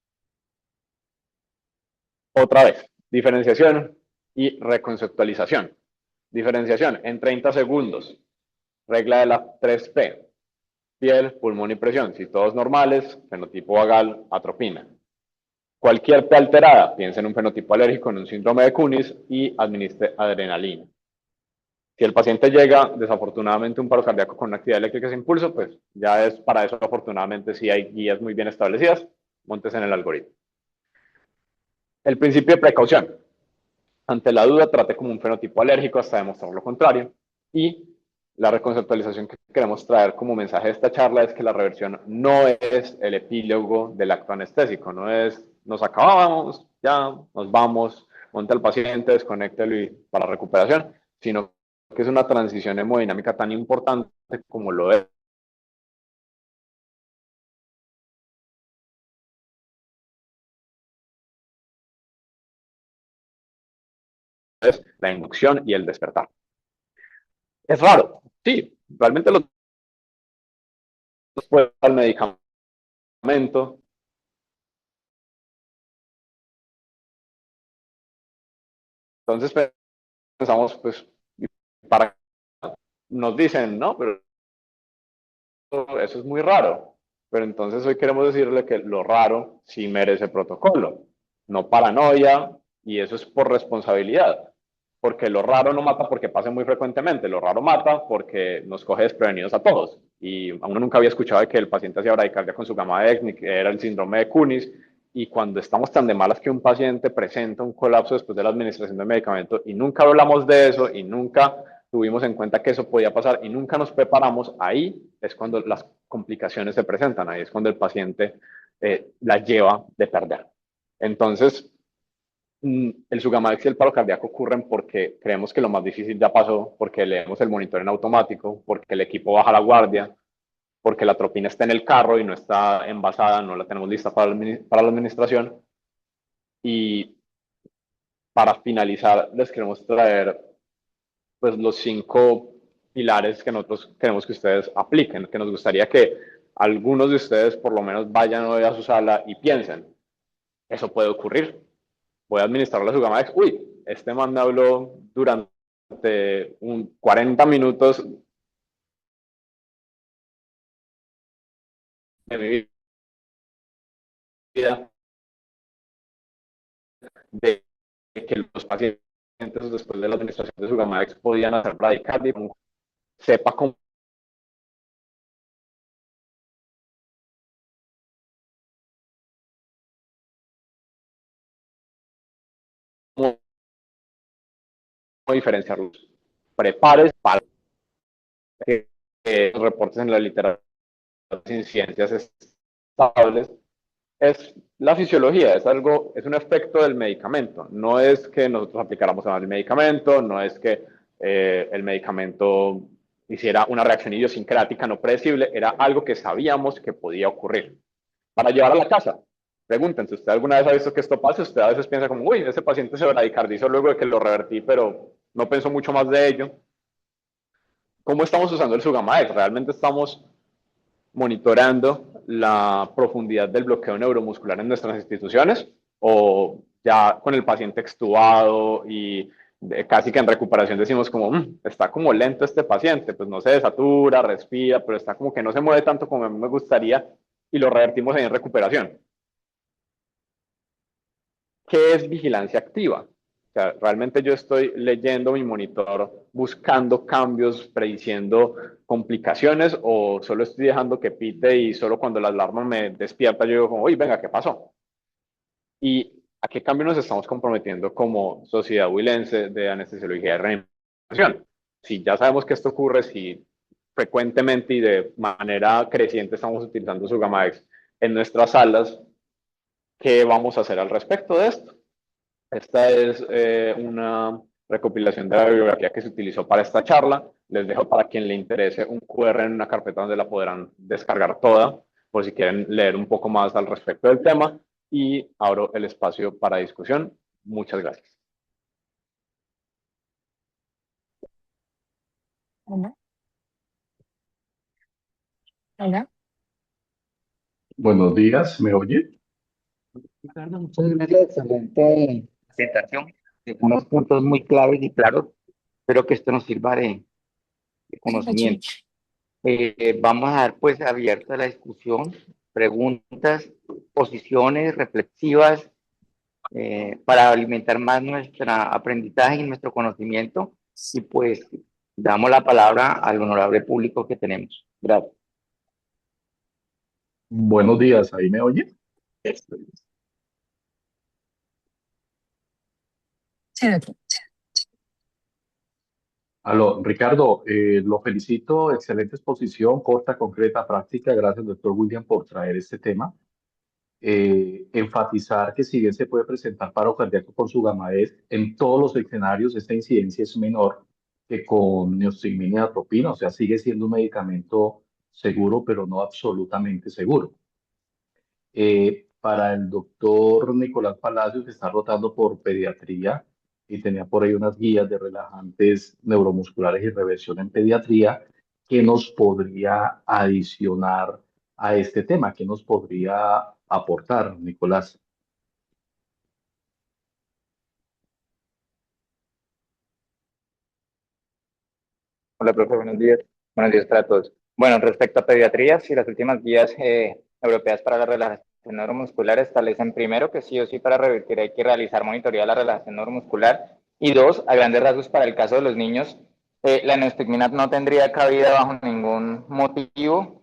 Otra vez, diferenciación y reconceptualización. Diferenciación en 30 segundos. Regla de la 3P. Piel, pulmón y presión. Si todos normales, fenotipo vagal, atropina. Cualquier P alterada, piensa en un fenotipo alérgico, en un síndrome de Kunis y administre adrenalina. Si el paciente llega desafortunadamente a un paro cardíaco con una actividad eléctrica sin pulso, pues ya es para eso afortunadamente sí hay guías muy bien establecidas, montes en el algoritmo. El principio de precaución. Ante la duda, trate como un fenotipo alérgico hasta demostrar lo contrario. Y la reconceptualización que queremos traer como mensaje de esta charla es que la reversión no es el epílogo del acto anestésico, no es nos acabamos, ya nos vamos, monte al paciente, desconéctelo para recuperación, sino que es una transición hemodinámica tan importante como lo es la inducción y el despertar. Es raro, sí, realmente los puede dar el medicamento. Entonces pensamos, pues, para nos dicen, no, pero eso es muy raro. Pero entonces hoy queremos decirle que lo raro sí merece protocolo, no paranoia, y eso es por responsabilidad. Porque lo raro no mata porque pase muy frecuentemente, lo raro mata porque nos coge desprevenidos a todos. Y uno nunca había escuchado de que el paciente hacía bradicardia con su Gamadex, ni que era el síndrome de Kunis. Y cuando estamos tan de malas que un paciente presenta un colapso después de la administración del medicamento y nunca hablamos de eso y nunca tuvimos en cuenta que eso podía pasar y nunca nos preparamos, ahí es cuando las complicaciones se presentan, ahí es cuando el paciente la lleva de perder. Entonces, el Sugamadex y el paro cardíaco ocurren porque creemos que lo más difícil ya pasó, porque leemos el monitor en automático, porque el equipo baja la guardia, porque la atropina está en el carro y no está envasada, no la tenemos lista para la administración. Y para finalizar, les queremos traer pues los 5 pilares que nosotros queremos que ustedes apliquen, que nos gustaría que algunos de ustedes por lo menos vayan hoy a su sala y piensen, eso puede ocurrir, voy a administrar la Sugamadex, uy, este man me habló durante 40 minutos de mi vida de que los pacientes después de la administración de Sugamadex podían hacer bradicardia, sepa cómo diferenciarlos. Prepárese para que reportes en la literatura sin ciencias estables es la fisiología, es algo, es un efecto del medicamento. No es que nosotros aplicáramos mal el medicamento, no es que el medicamento hiciera una reacción idiosincrática no predecible, era algo que sabíamos que podía ocurrir. Para llevar a la casa, pregúntense, ¿usted alguna vez ha visto que esto pase? Usted a veces piensa como, uy, ese paciente se bradicardizó luego de que lo revertí, pero no pensó mucho más de ello. ¿Cómo estamos usando el Sugamadex? ¿Realmente estamos monitoreando la profundidad del bloqueo neuromuscular en nuestras instituciones o ya con el paciente extubado y casi que en recuperación decimos como, está como lento este paciente, pues no se desatura, respira, pero está como que no se mueve tanto como a mí me gustaría y lo revertimos ahí en recuperación. ¿Qué es vigilancia activa? O sea, realmente yo estoy leyendo mi monitor, buscando cambios, prediciendo complicaciones, o solo estoy dejando que pite y solo cuando la alarma me despierta yo digo como, oye, venga, ¿qué pasó? ¿Y a qué cambio nos estamos comprometiendo como sociedad huilense de anestesiología de reanimación? Si ya sabemos que esto ocurre, si frecuentemente y de manera creciente estamos utilizando su Sugamax en nuestras salas, ¿qué vamos a hacer al respecto de esto? Esta es una recopilación de la bibliografía que se utilizó para esta charla. Les dejo para quien le interese un QR en una carpeta donde la podrán descargar toda, por si quieren leer un poco más al respecto del tema. Y abro el espacio para discusión. Muchas gracias. Hola. Hola. Buenos días, ¿me oye? Ricardo, muchas gracias, excelente presentación. Unos puntos muy claves y claros. Espero que esto nos sirva de conocimiento. Vamos a dar pues abierta la discusión, preguntas, posiciones reflexivas para alimentar más nuestro aprendizaje y nuestro conocimiento y pues damos la palabra al honorable público que tenemos. Gracias. Buenos días, ¿ahí me oye? Sí, doctor. Aló, Ricardo, lo felicito, excelente exposición, corta, concreta, práctica. Gracias, doctor William, por traer este tema. Enfatizar que si bien se puede presentar paro cardíaco con su gamma-S, en todos los escenarios esta incidencia es menor que con neostigmina y atropina, o sea, sigue siendo un medicamento seguro, pero no absolutamente seguro. Para el doctor Nicolás Palacios, que está rotando por pediatría y tenía por ahí unas guías de relajantes neuromusculares y reversión en pediatría, ¿qué nos podría adicionar a este tema? ¿Qué nos podría aportar, Nicolás? Hola, profe, buenos días. Buenos días para todos. Bueno, respecto a pediatría, sí, las últimas guías europeas para la relajación neuromuscular establecen primero que sí o sí para revertir hay que realizar monitoreo de la relajación neuromuscular y dos, a grandes rasgos para el caso de los niños, la neostigmina no tendría cabida bajo ningún motivo,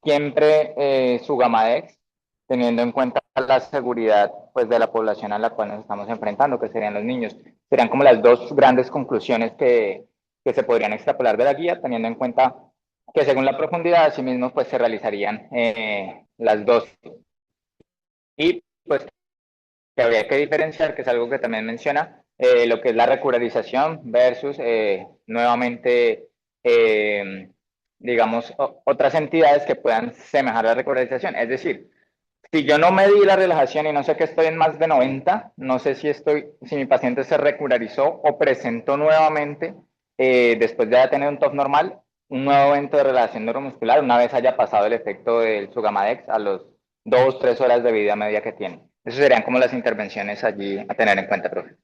siempre su Gamadex, teniendo en cuenta la seguridad pues, de la población a la cual nos estamos enfrentando, que serían los niños. Serían como las dos grandes conclusiones que se podrían extrapolar de la guía, teniendo en cuenta que según la profundidad, asimismo, pues se realizarían las dos. Y pues que habría que diferenciar, que es algo que también menciona, lo que es la regularización versus nuevamente, digamos, otras entidades que puedan semejar la regularización. Es decir, si yo no medí la relajación y no sé que estoy en más de 90, no sé si mi paciente se regularizó o presentó nuevamente, después de tener un TOF normal, un nuevo evento de relajación neuromuscular, una vez haya pasado el efecto del Sugamadex a los 2, 3 horas de vida media que tiene. Esas serían como las intervenciones allí a tener en cuenta, profe.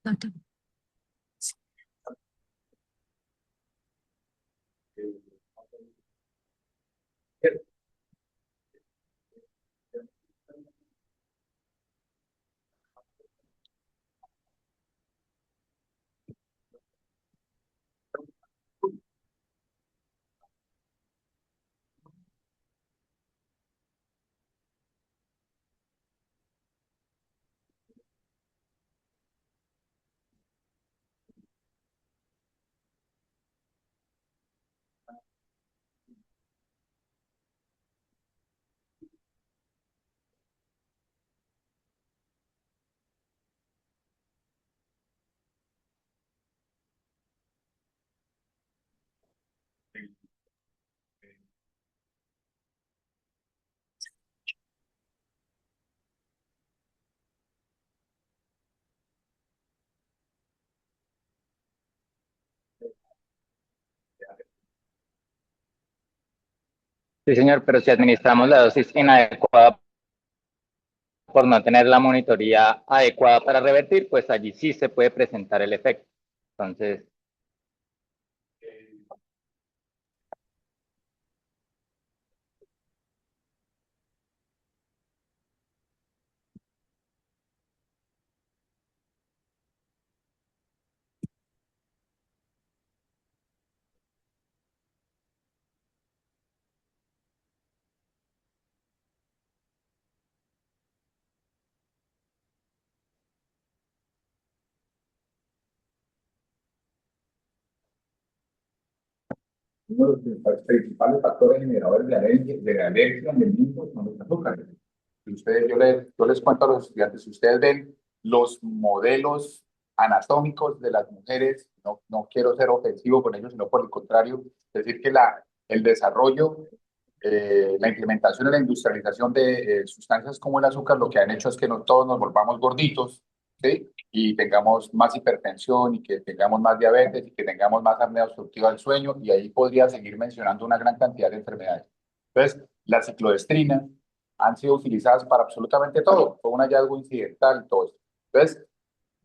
Doctor. Sí, señor, pero si administramos la dosis inadecuada por no tener la monitoría adecuada para revertir, pues allí sí se puede presentar el efecto. Entonces, uno de los principales factores generadores de alergia en el mundo son los azúcares. Si ustedes, yo les cuento a los estudiantes, si ustedes ven los modelos anatómicos de las mujeres, no quiero ser ofensivo con ellos, sino por el contrario, es decir, que el desarrollo, la implementación y la industrialización de sustancias como el azúcar, lo que han hecho es que no todos nos volvamos gorditos, ¿sí? Y tengamos más hipertensión y que tengamos más diabetes y que tengamos más apnea obstructiva del sueño, y ahí podría seguir mencionando una gran cantidad de enfermedades. Entonces, la ciclodestrina han sido utilizadas para absolutamente todo, fue un hallazgo incidental y todo eso. Entonces,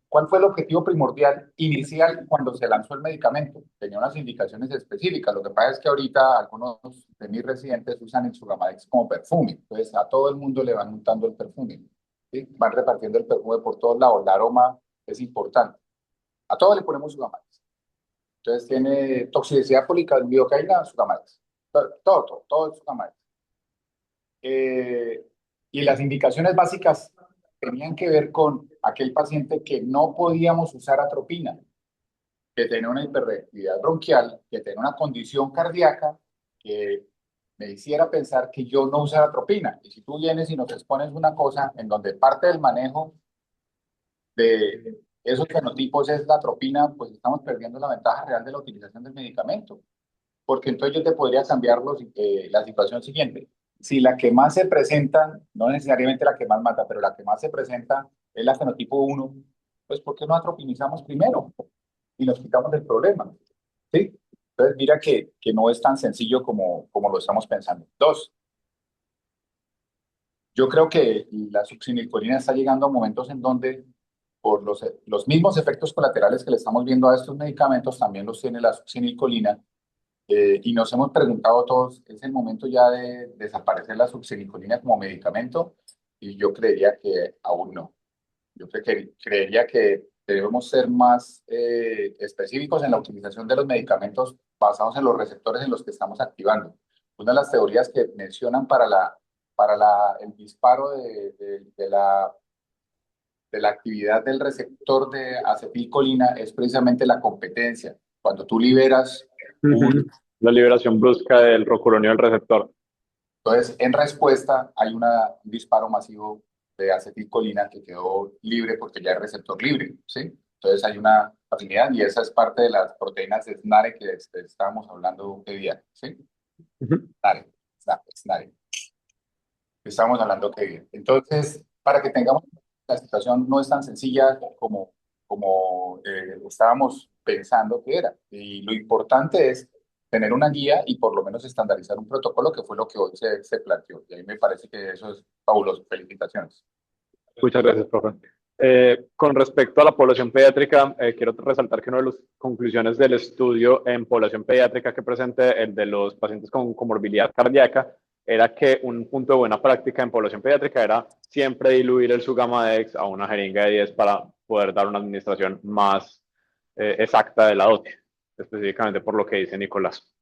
¿cuál fue el objetivo primordial inicial cuando se lanzó el medicamento? Tenía unas indicaciones específicas. Lo que pasa es que ahorita algunos de mis residentes usan el Sugamadex como perfume. Entonces, a todo el mundo le van untando el perfume, ¿sí? Van repartiendo el perfume por todos lados. El aroma es importante. A todos le ponemos Sugamadex. Entonces, tiene toxicidad policarbocaína, Sugamadex. Todo es Sugamadex. Y las indicaciones básicas tenían que ver con aquel paciente que no podíamos usar atropina, que tenía una hiperreactividad bronquial, que tenía una condición cardíaca que me hiciera pensar que yo no usara atropina. Y si tú vienes y nos expones una cosa en donde parte del manejo de esos fenotipos es la atropina, pues estamos perdiendo la ventaja real de la utilización del medicamento. Porque entonces yo te podría cambiar la situación siguiente. Si la que más se presenta, no necesariamente la que más mata, pero la que más se presenta es la fenotipo uno, pues ¿por qué no atropinizamos primero y nos quitamos del problema? ¿Sí? Entonces mira que no es tan sencillo como lo estamos pensando. Dos, yo creo que la succinilcolina está llegando a momentos en donde por los mismos efectos colaterales que le estamos viendo a estos medicamentos, también los tiene la succinilcolina. Y nos hemos preguntado todos, ¿es el momento ya de desaparecer la succinilcolina como medicamento? Y yo creería que aún no. Creería que debemos ser más específicos en la utilización de los medicamentos basados en los receptores en los que estamos activando. Una de las teorías que mencionan el disparo de la actividad del receptor de acetilcolina es precisamente la competencia. Cuando tú liberas un. La liberación brusca del rocuronio del receptor. Entonces, en respuesta, hay un disparo masivo de acetilcolina que quedó libre porque ya es receptor libre, ¿sí? Entonces, hay una afinidad y esa es parte de las proteínas de SNARE que estábamos hablando de día, ¿sí? SNARE, SNARE. Estamos hablando que día. Entonces, para que tengamos, la situación no es tan sencilla como estábamos pensando que era. Y lo importante es tener una guía y por lo menos estandarizar un protocolo, que fue lo que hoy se planteó. Y a mí me parece que eso es fabuloso. Felicitaciones. Muchas gracias, profe. Con respecto a la población pediátrica, quiero resaltar que una de las conclusiones del estudio en población pediátrica que presenté, el de los pacientes con comorbilidad cardíaca, era que un punto de buena práctica en población pediátrica era siempre diluir el Sugamadex a una jeringa de 10 para poder dar una administración más exacta de la dosis, específicamente por lo que dice Nicolás.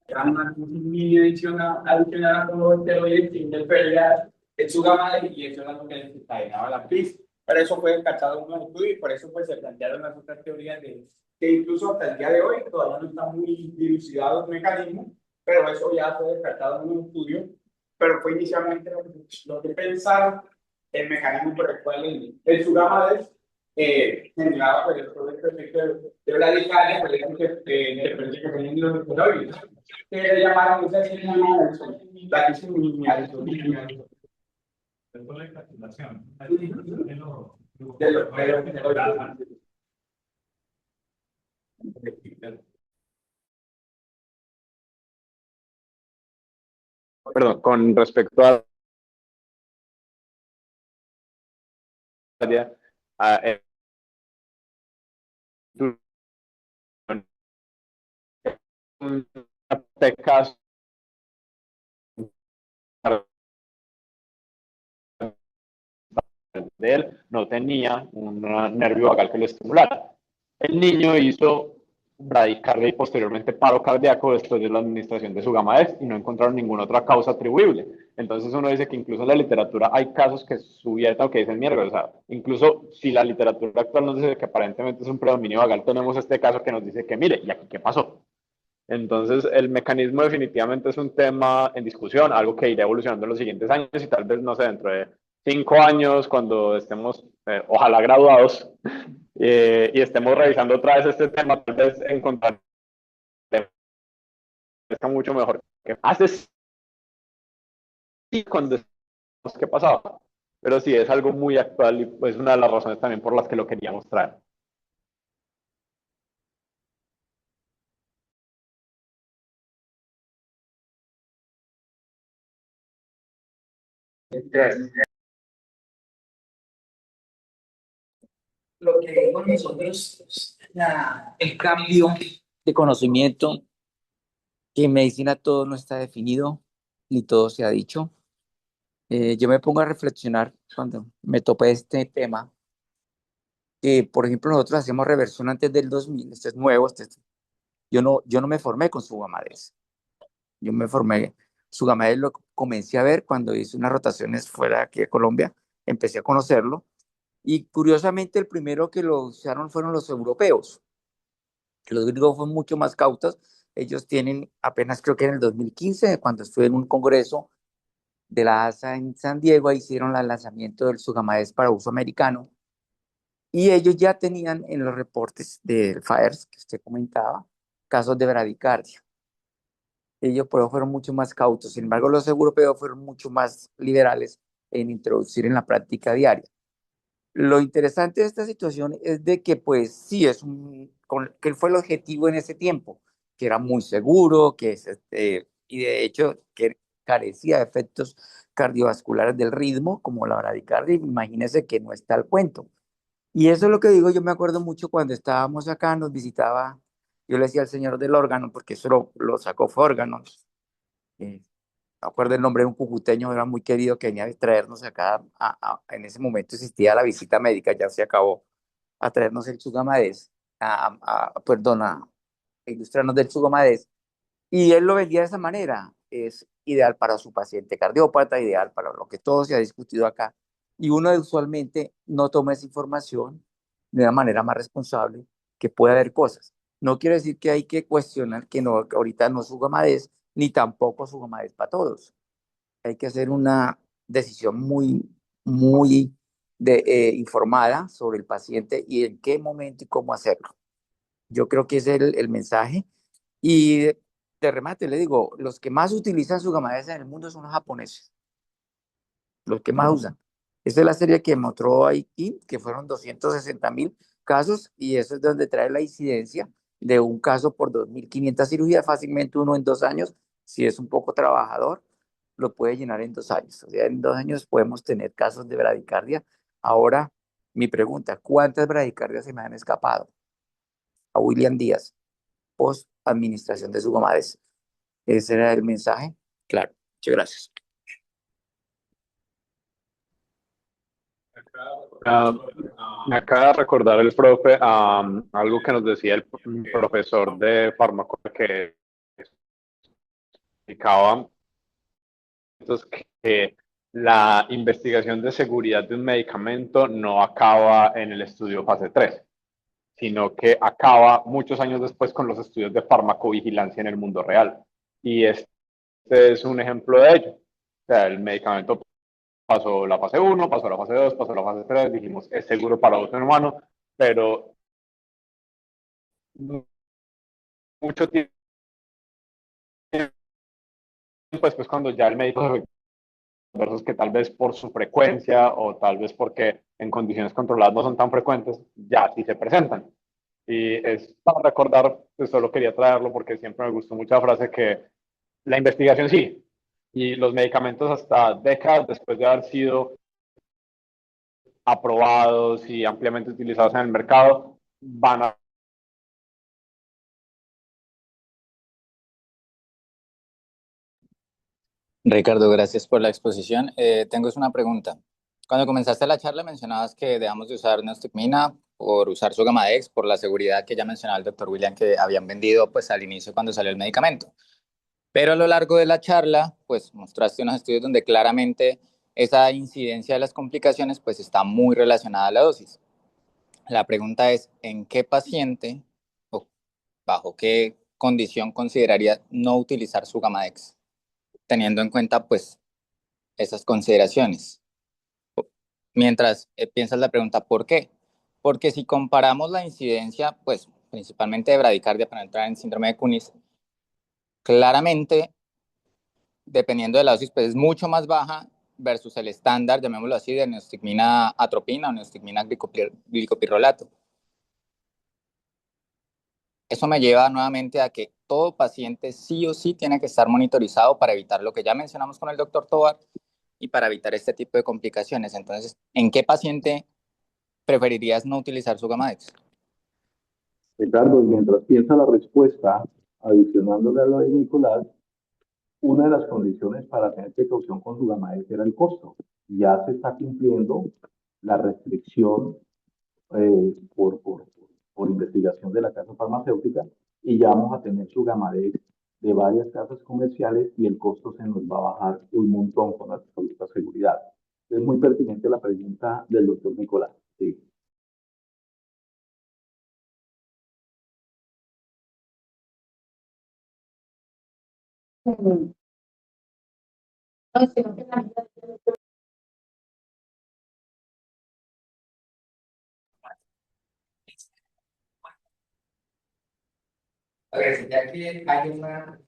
Era una mini adicional a como esteroides que interfería en su gama y eso era lo que desencadenaba la crisis. Pero eso fue descartado en un estudio y por eso pues, se plantearon las otras teorías de, que incluso hasta el día de hoy todavía no está muy dilucidado el mecanismo, pero eso ya fue descartado en un estudio. Pero fue inicialmente lo que pensaron el mecanismo por el cual el Sugama generaba pues, todo este efecto de radicales, por ejemplo, que tenían los esteroides, que le llamaron esa la que se Perdón, con respecto a caso de él no tenía un nervio vagal que lo estimulara. El niño hizo bradicardia y posteriormente paro cardíaco después de la administración de su Sugamadex y no encontraron ninguna otra causa atribuible. Entonces uno dice que incluso en la literatura hay casos que subiertan o que dicen mierda, o sea, incluso si la literatura actual nos dice que aparentemente es un predominio vagal, tenemos este caso que nos dice que mire, ¿y aquí qué pasó? Entonces, el mecanismo definitivamente es un tema en discusión, algo que irá evolucionando en los siguientes años y tal vez, no sé, dentro de 5 años, cuando estemos, ojalá graduados, y estemos revisando otra vez este tema, tal vez encontrar está mucho mejor que hace sí cuando qué pasaba. Pero sí, es algo muy actual y es una de las razones también por las que lo quería mostrar. Lo que vemos nosotros, el cambio de conocimiento, que en medicina todo no está definido, ni todo se ha dicho. Yo me pongo a reflexionar cuando me topé este tema, que por ejemplo nosotros hacíamos reversión antes del 2000, este es nuevo, yo no me formé con Sugamadex, yo me formé, Sugamadex lo comencé a ver cuando hice unas rotaciones fuera aquí de Colombia, empecé a conocerlo, y curiosamente el primero que lo usaron fueron los europeos. Los gringos fueron mucho más cautos. Ellos tienen apenas, creo que en el 2015, cuando estuve en un congreso de la ASA en San Diego, ahí hicieron el lanzamiento del Sugamadex para uso americano. Y ellos ya tenían en los reportes del FAERS, que usted comentaba, casos de bradicardia. Ellos por eso fueron mucho más cautos. Sin embargo, los europeos fueron mucho más liberales en introducir en la práctica diaria. Lo interesante de esta situación es de que, pues, sí, que fue el objetivo en ese tiempo, que era muy seguro, y de hecho que carecía de efectos cardiovasculares del ritmo, como la bradicardia. Imagínese que no está el cuento. Y eso es lo que digo, yo me acuerdo mucho cuando estábamos acá, nos visitaba, yo le decía al señor del órgano, porque eso lo sacó fue órganos, no acuerdo el nombre de un cucuteño, era muy querido, que venía a traernos acá, en ese momento existía la visita médica, ya se acabó, a traernos el Sugamadex, perdón, a ilustrarnos del Sugamadex, y él lo vendía de esa manera, es ideal para su paciente cardiópata, ideal para lo que todo se ha discutido acá, y uno usualmente no toma esa información de una manera más responsable, que puede haber cosas. No quiere decir que hay que cuestionar que no, que ahorita no Sugamadex, ni tampoco Sugamadex para todos. Hay que hacer una decisión muy informada sobre el paciente y en qué momento y cómo hacerlo. Yo creo que ese es el mensaje. Y de remate, le digo, los que más utilizan Sugamadex en el mundo son los japoneses, los que más usan. Esta es la serie que mostró aquí, que fueron 260.000 casos, y eso es donde trae la incidencia de un caso por 2.500 cirugías, fácilmente uno en 2 años, si es un poco trabajador, lo puede llenar en 2 años. O sea, en 2 años podemos tener casos de bradicardia. Ahora, mi pregunta, ¿cuántas bradicardias se me han escapado a William Díaz post administración de Sugamadex? Ese era el mensaje. Claro, muchas gracias. Ah, me acaba de recordar el profe algo que nos decía el profesor de farmacología que explicaba entonces, que la investigación de seguridad de un medicamento no acaba en el estudio fase 3, sino que acaba muchos años después con los estudios de farmacovigilancia en el mundo real. Y este es un ejemplo de ello. O sea, el medicamento pasó la fase 1, pasó la fase 2, pasó la fase 3, dijimos es seguro para uso en humano, pero mucho tiempo después, cuando ya el médico versus que tal vez por su frecuencia o tal vez porque en condiciones controladas no son tan frecuentes, ya sí se presentan. Y es para recordar, pues solo quería traerlo porque siempre me gustó mucho la frase que la investigación sí, y los medicamentos hasta décadas después de haber sido aprobados y ampliamente utilizados en el mercado, van a... Ricardo, gracias por la exposición. Tengo una pregunta. Cuando comenzaste la charla mencionabas que debamos de usar neostigmina por usar su Gamadex, por la seguridad que ya mencionaba el doctor William que habían vendido pues al inicio cuando salió el medicamento. Pero a lo largo de la charla pues mostraste unos estudios donde claramente esa incidencia de las complicaciones pues está muy relacionada a la dosis. La pregunta es, ¿en qué paciente o bajo qué condición consideraría no utilizar su Gamadex? Teniendo en cuenta pues esas consideraciones. Mientras piensas la pregunta, ¿por qué? Porque si comparamos la incidencia, pues principalmente de bradicardia para entrar en síndrome de Kunis, claramente, dependiendo de la dosis, pues es mucho más baja versus el estándar, llamémoslo así, de neostigmina atropina o neostigmina glicopirrolato. Eso me lleva nuevamente a que todo paciente sí o sí tiene que estar monitorizado para evitar lo que ya mencionamos con el doctor Tovar y para evitar este tipo de complicaciones. Entonces, ¿en qué paciente preferirías no utilizar su Gamadex? Ricardo, mientras piensa la respuesta, adicionándole a lo de Nicolás, una de las condiciones para tener precaución con su Gamadex era el costo. Ya se está cumpliendo la restricción eh, por, por, por investigación de la casa farmacéutica y ya vamos a tener su Gamadex de varias casas comerciales y el costo se nos va a bajar un montón con absoluta seguridad. Es muy pertinente la pregunta del doctor Nicolás. Sí. A ver, ya que hay una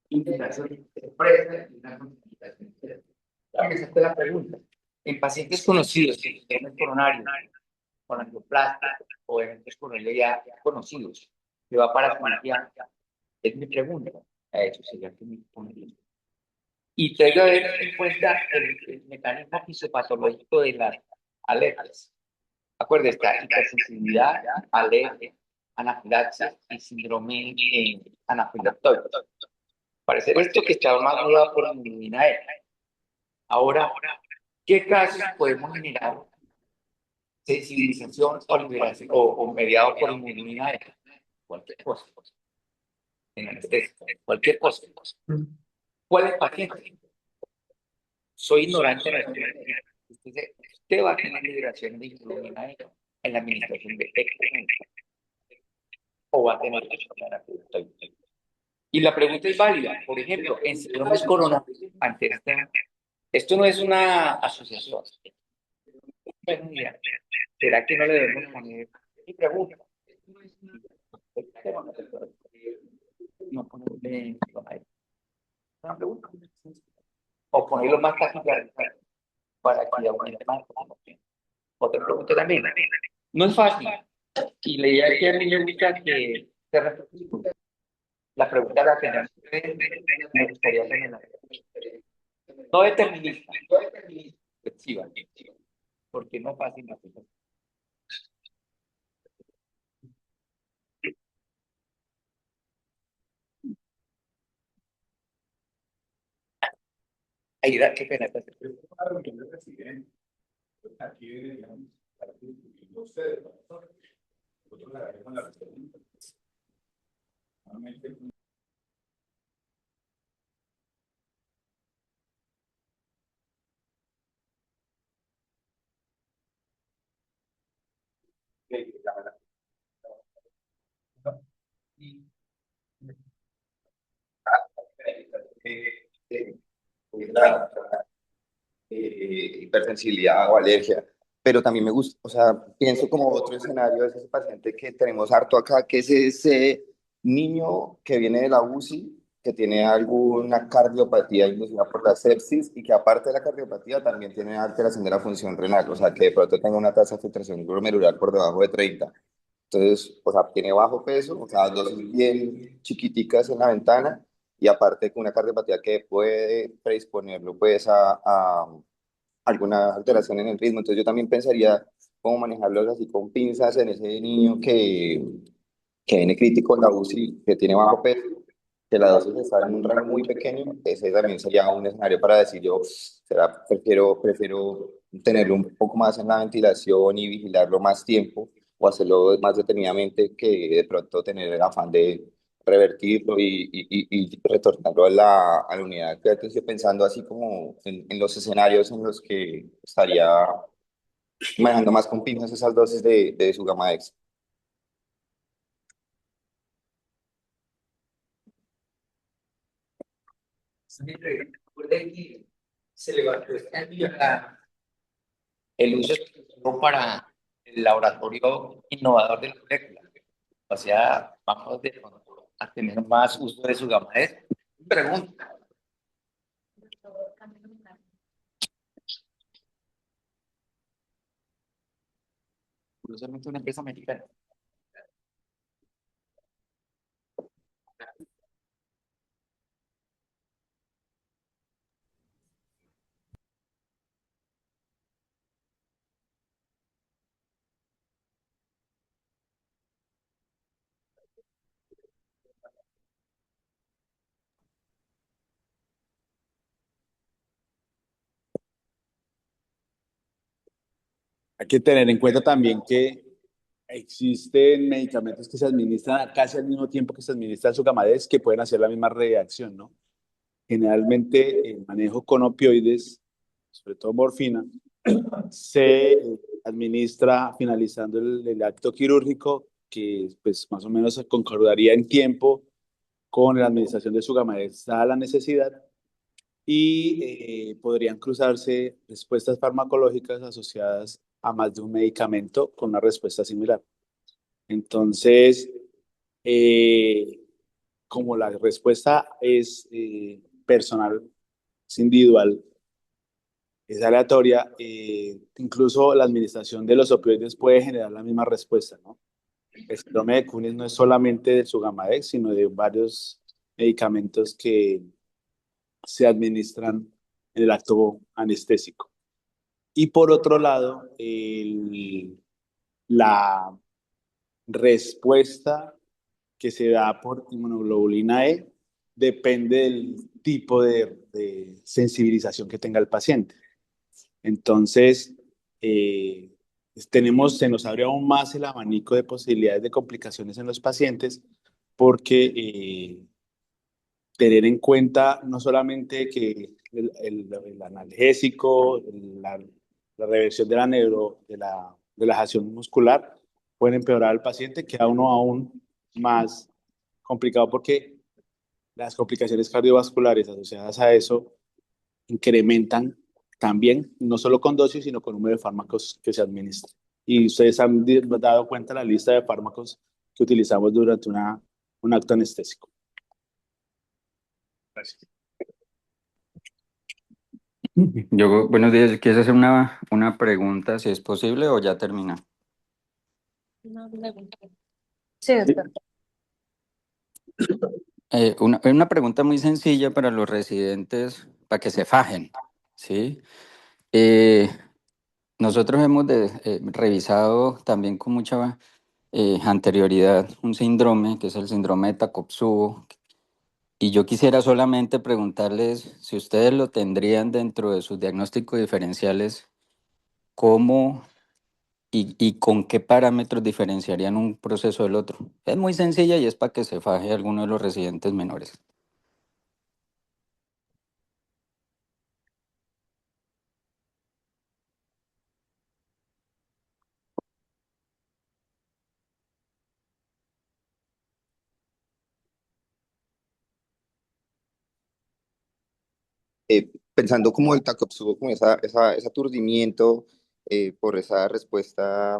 indicación expresa y una notificación expresa. Esa es la pregunta. En pacientes conocidos, sistemas coronarios, con angioplastia o eventos coronarios ya conocidos, que va para cirugía, es mi pregunta. A eso sería que me pondría. Y tengo que ver en cuenta el mecanismo fisiopatológico de las alergias. Acuérdate, está hipersensibilidad, alergia, anafilaxis y síndrome anafiláctico. Parece esto que está más dudado por inmunidad. Ahora, ¿qué casos podemos generar sensibilización o liberación o mediado por inmunidad? Cualquier cosa. En anestesia, cualquier cosa. ¿Cuál es el paciente? Soy ignorante en la teoría. Usted va a tener liberación de inmunidad en la administración de texto o va a tener y la pregunta es válida. Por ejemplo, en síndromes coronarios, ante esto no es una asociación. Bueno, mira, ¿será que no le debemos poner? Y pregunta. No ponerle una pregunta. O ponerlo más capital para que aumente más. Otra pregunta también. No es fácil. Y la idea que a mí me gusta que se reflexione. La pregunta la tenemos. Me gustaría tenerla. No determinista. Reflexiva. Porque no es fácil. Ayuda, qué pena. Aquí deberíamos estar discutiendo ustedes, doctor. Nosotros le haremos la pregunta. Nuevamente, la hipersensibilidad o alergia, pero también me gusta, o sea, pienso como otro escenario es ese paciente que tenemos harto acá, que es ese niño que viene de la UCI, que tiene alguna cardiopatía inducida por la sepsis y que aparte de la cardiopatía también tiene alteración de la función renal, o sea, que de pronto tenga una tasa de filtración glomerular por debajo de 30. Entonces, o sea, tiene bajo peso, o sea, dosis bien chiquiticas en la ventana y aparte con una cardiopatía que puede predisponerlo pues a alguna alteración en el ritmo. Entonces yo también pensaría cómo manejarlos así con pinzas en ese niño que viene crítico en la UCI, que tiene bajo peso, que la dosis está en un rango muy pequeño. Ese también sería un escenario para decir yo, será, prefiero tenerlo un poco más en la ventilación y vigilarlo más tiempo o hacerlo más detenidamente que de pronto tener el afán de revertirlo y retornarlo a la unidad. Entonces, estoy pensando así como en los escenarios en los que estaría manejando más con pinzas esas dosis de su gama X. Recuerde que se levantó este año el uso exclusivo para el laboratorio innovador de la molécula. O sea, vamos de pronto a tener más uso de su gama S. Pregunta. Curiosamente una empresa mexicana. Hay que tener en cuenta también que existen medicamentos que se administran casi al mismo tiempo que se administran su Sugammadex que pueden hacer la misma reacción, ¿no? Generalmente el manejo con opioides, sobre todo morfina, se administra finalizando el acto quirúrgico, que pues más o menos se concordaría en tiempo con la administración de su Sugammadex dada la necesidad y podrían cruzarse respuestas farmacológicas asociadas a más de un medicamento con una respuesta similar. Entonces, eh, como la respuesta es personal, es individual, es aleatoria, incluso la administración de los opioides puede generar la misma respuesta, ¿no? El síndrome de Cunis no es solamente de Sugamadex, sino de varios medicamentos que se administran en el acto anestésico. Y por otro lado, la respuesta que se da por inmunoglobulina E depende del tipo de sensibilización que tenga el paciente. Entonces, se nos abre aún más el abanico de posibilidades de complicaciones en los pacientes porque tener en cuenta no solamente que el analgésico, la reversión de la relajación muscular pueden empeorar al paciente, queda uno aún más complicado porque las complicaciones cardiovasculares asociadas a eso incrementan también, no solo con dosis, sino con número de fármacos que se administran. Y ustedes han dado cuenta de la lista de fármacos que utilizamos durante un acto anestésico. Gracias. Yo, buenos días, ¿quieres hacer una pregunta, si es posible, o ya termina? Sí, doctor. Una pregunta muy sencilla para los residentes, para que se fajen, ¿sí? Nosotros hemos revisado también con mucha anterioridad un síndrome, que es el síndrome de Takotsubo, y yo quisiera solamente preguntarles si ustedes lo tendrían dentro de sus diagnósticos diferenciales ¿cómo y con qué parámetros diferenciarían un proceso del otro? Es muy sencilla y es para que se faje alguno de los residentes menores. Pensando como el Takotsubo, como ese aturdimiento por esa respuesta,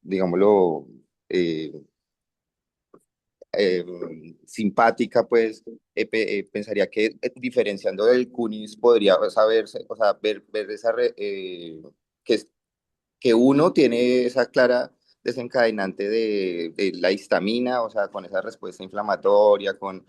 digámoslo, eh, eh, simpática, pues pensaría que diferenciando del Kunis podría saberse, o sea, ver esa, que, que uno tiene esa clara desencadenante de la histamina, o sea, con esa respuesta inflamatoria, con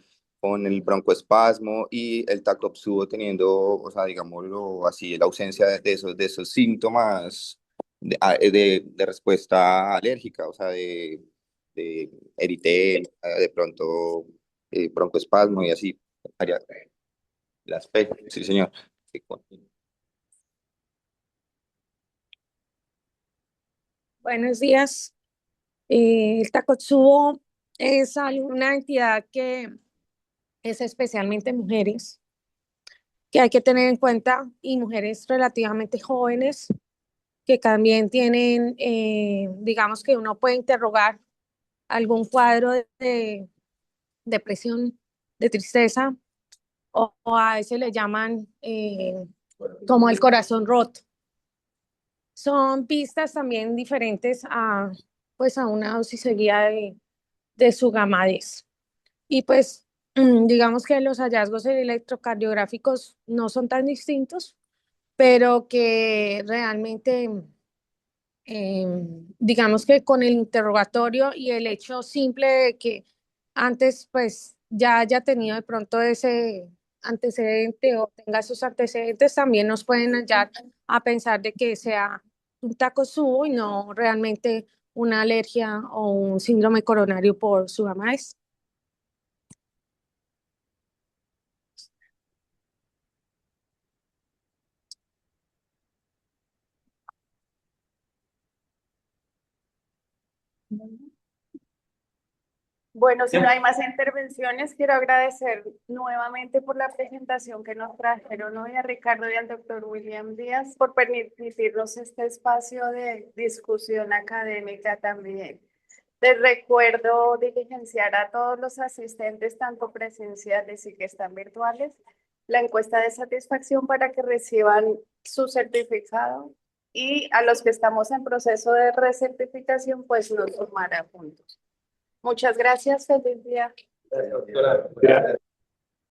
el broncoespasmo y el Takotsubo teniendo, o sea, digámoslo así, la ausencia de esos síntomas de respuesta alérgica, o sea, de eritema, de pronto broncoespasmo y así. Las P, sí, señor. Sí, Buenos días. El Takotsubo es una entidad que es especialmente mujeres, que hay que tener en cuenta, y mujeres relativamente jóvenes, que también tienen, digamos que uno puede interrogar algún cuadro de depresión, de tristeza, o a veces le llaman como el corazón roto. Son pistas también diferentes a, pues, a una dosis seguida de su gamadez. Y pues digamos que los hallazgos electrocardiográficos no son tan distintos, pero que realmente, digamos que con el interrogatorio y el hecho simple de que antes pues ya haya tenido de pronto ese antecedente o tenga esos antecedentes, también nos pueden hallar a pensar de que sea un Takotsubo y no realmente una alergia o un síndrome coronario por su gamadez. Bueno, si no hay más intervenciones, quiero agradecer nuevamente por la presentación que nos trajeron hoy a Ricardo y al doctor William Díaz por permitirnos este espacio de discusión académica también. Les recuerdo diligenciar a todos los asistentes, tanto presenciales y que están virtuales, la encuesta de satisfacción para que reciban su certificado, y a los que estamos en proceso de recertificación, pues nos tomará puntos. Muchas gracias, feliz día. Gracias, doctora.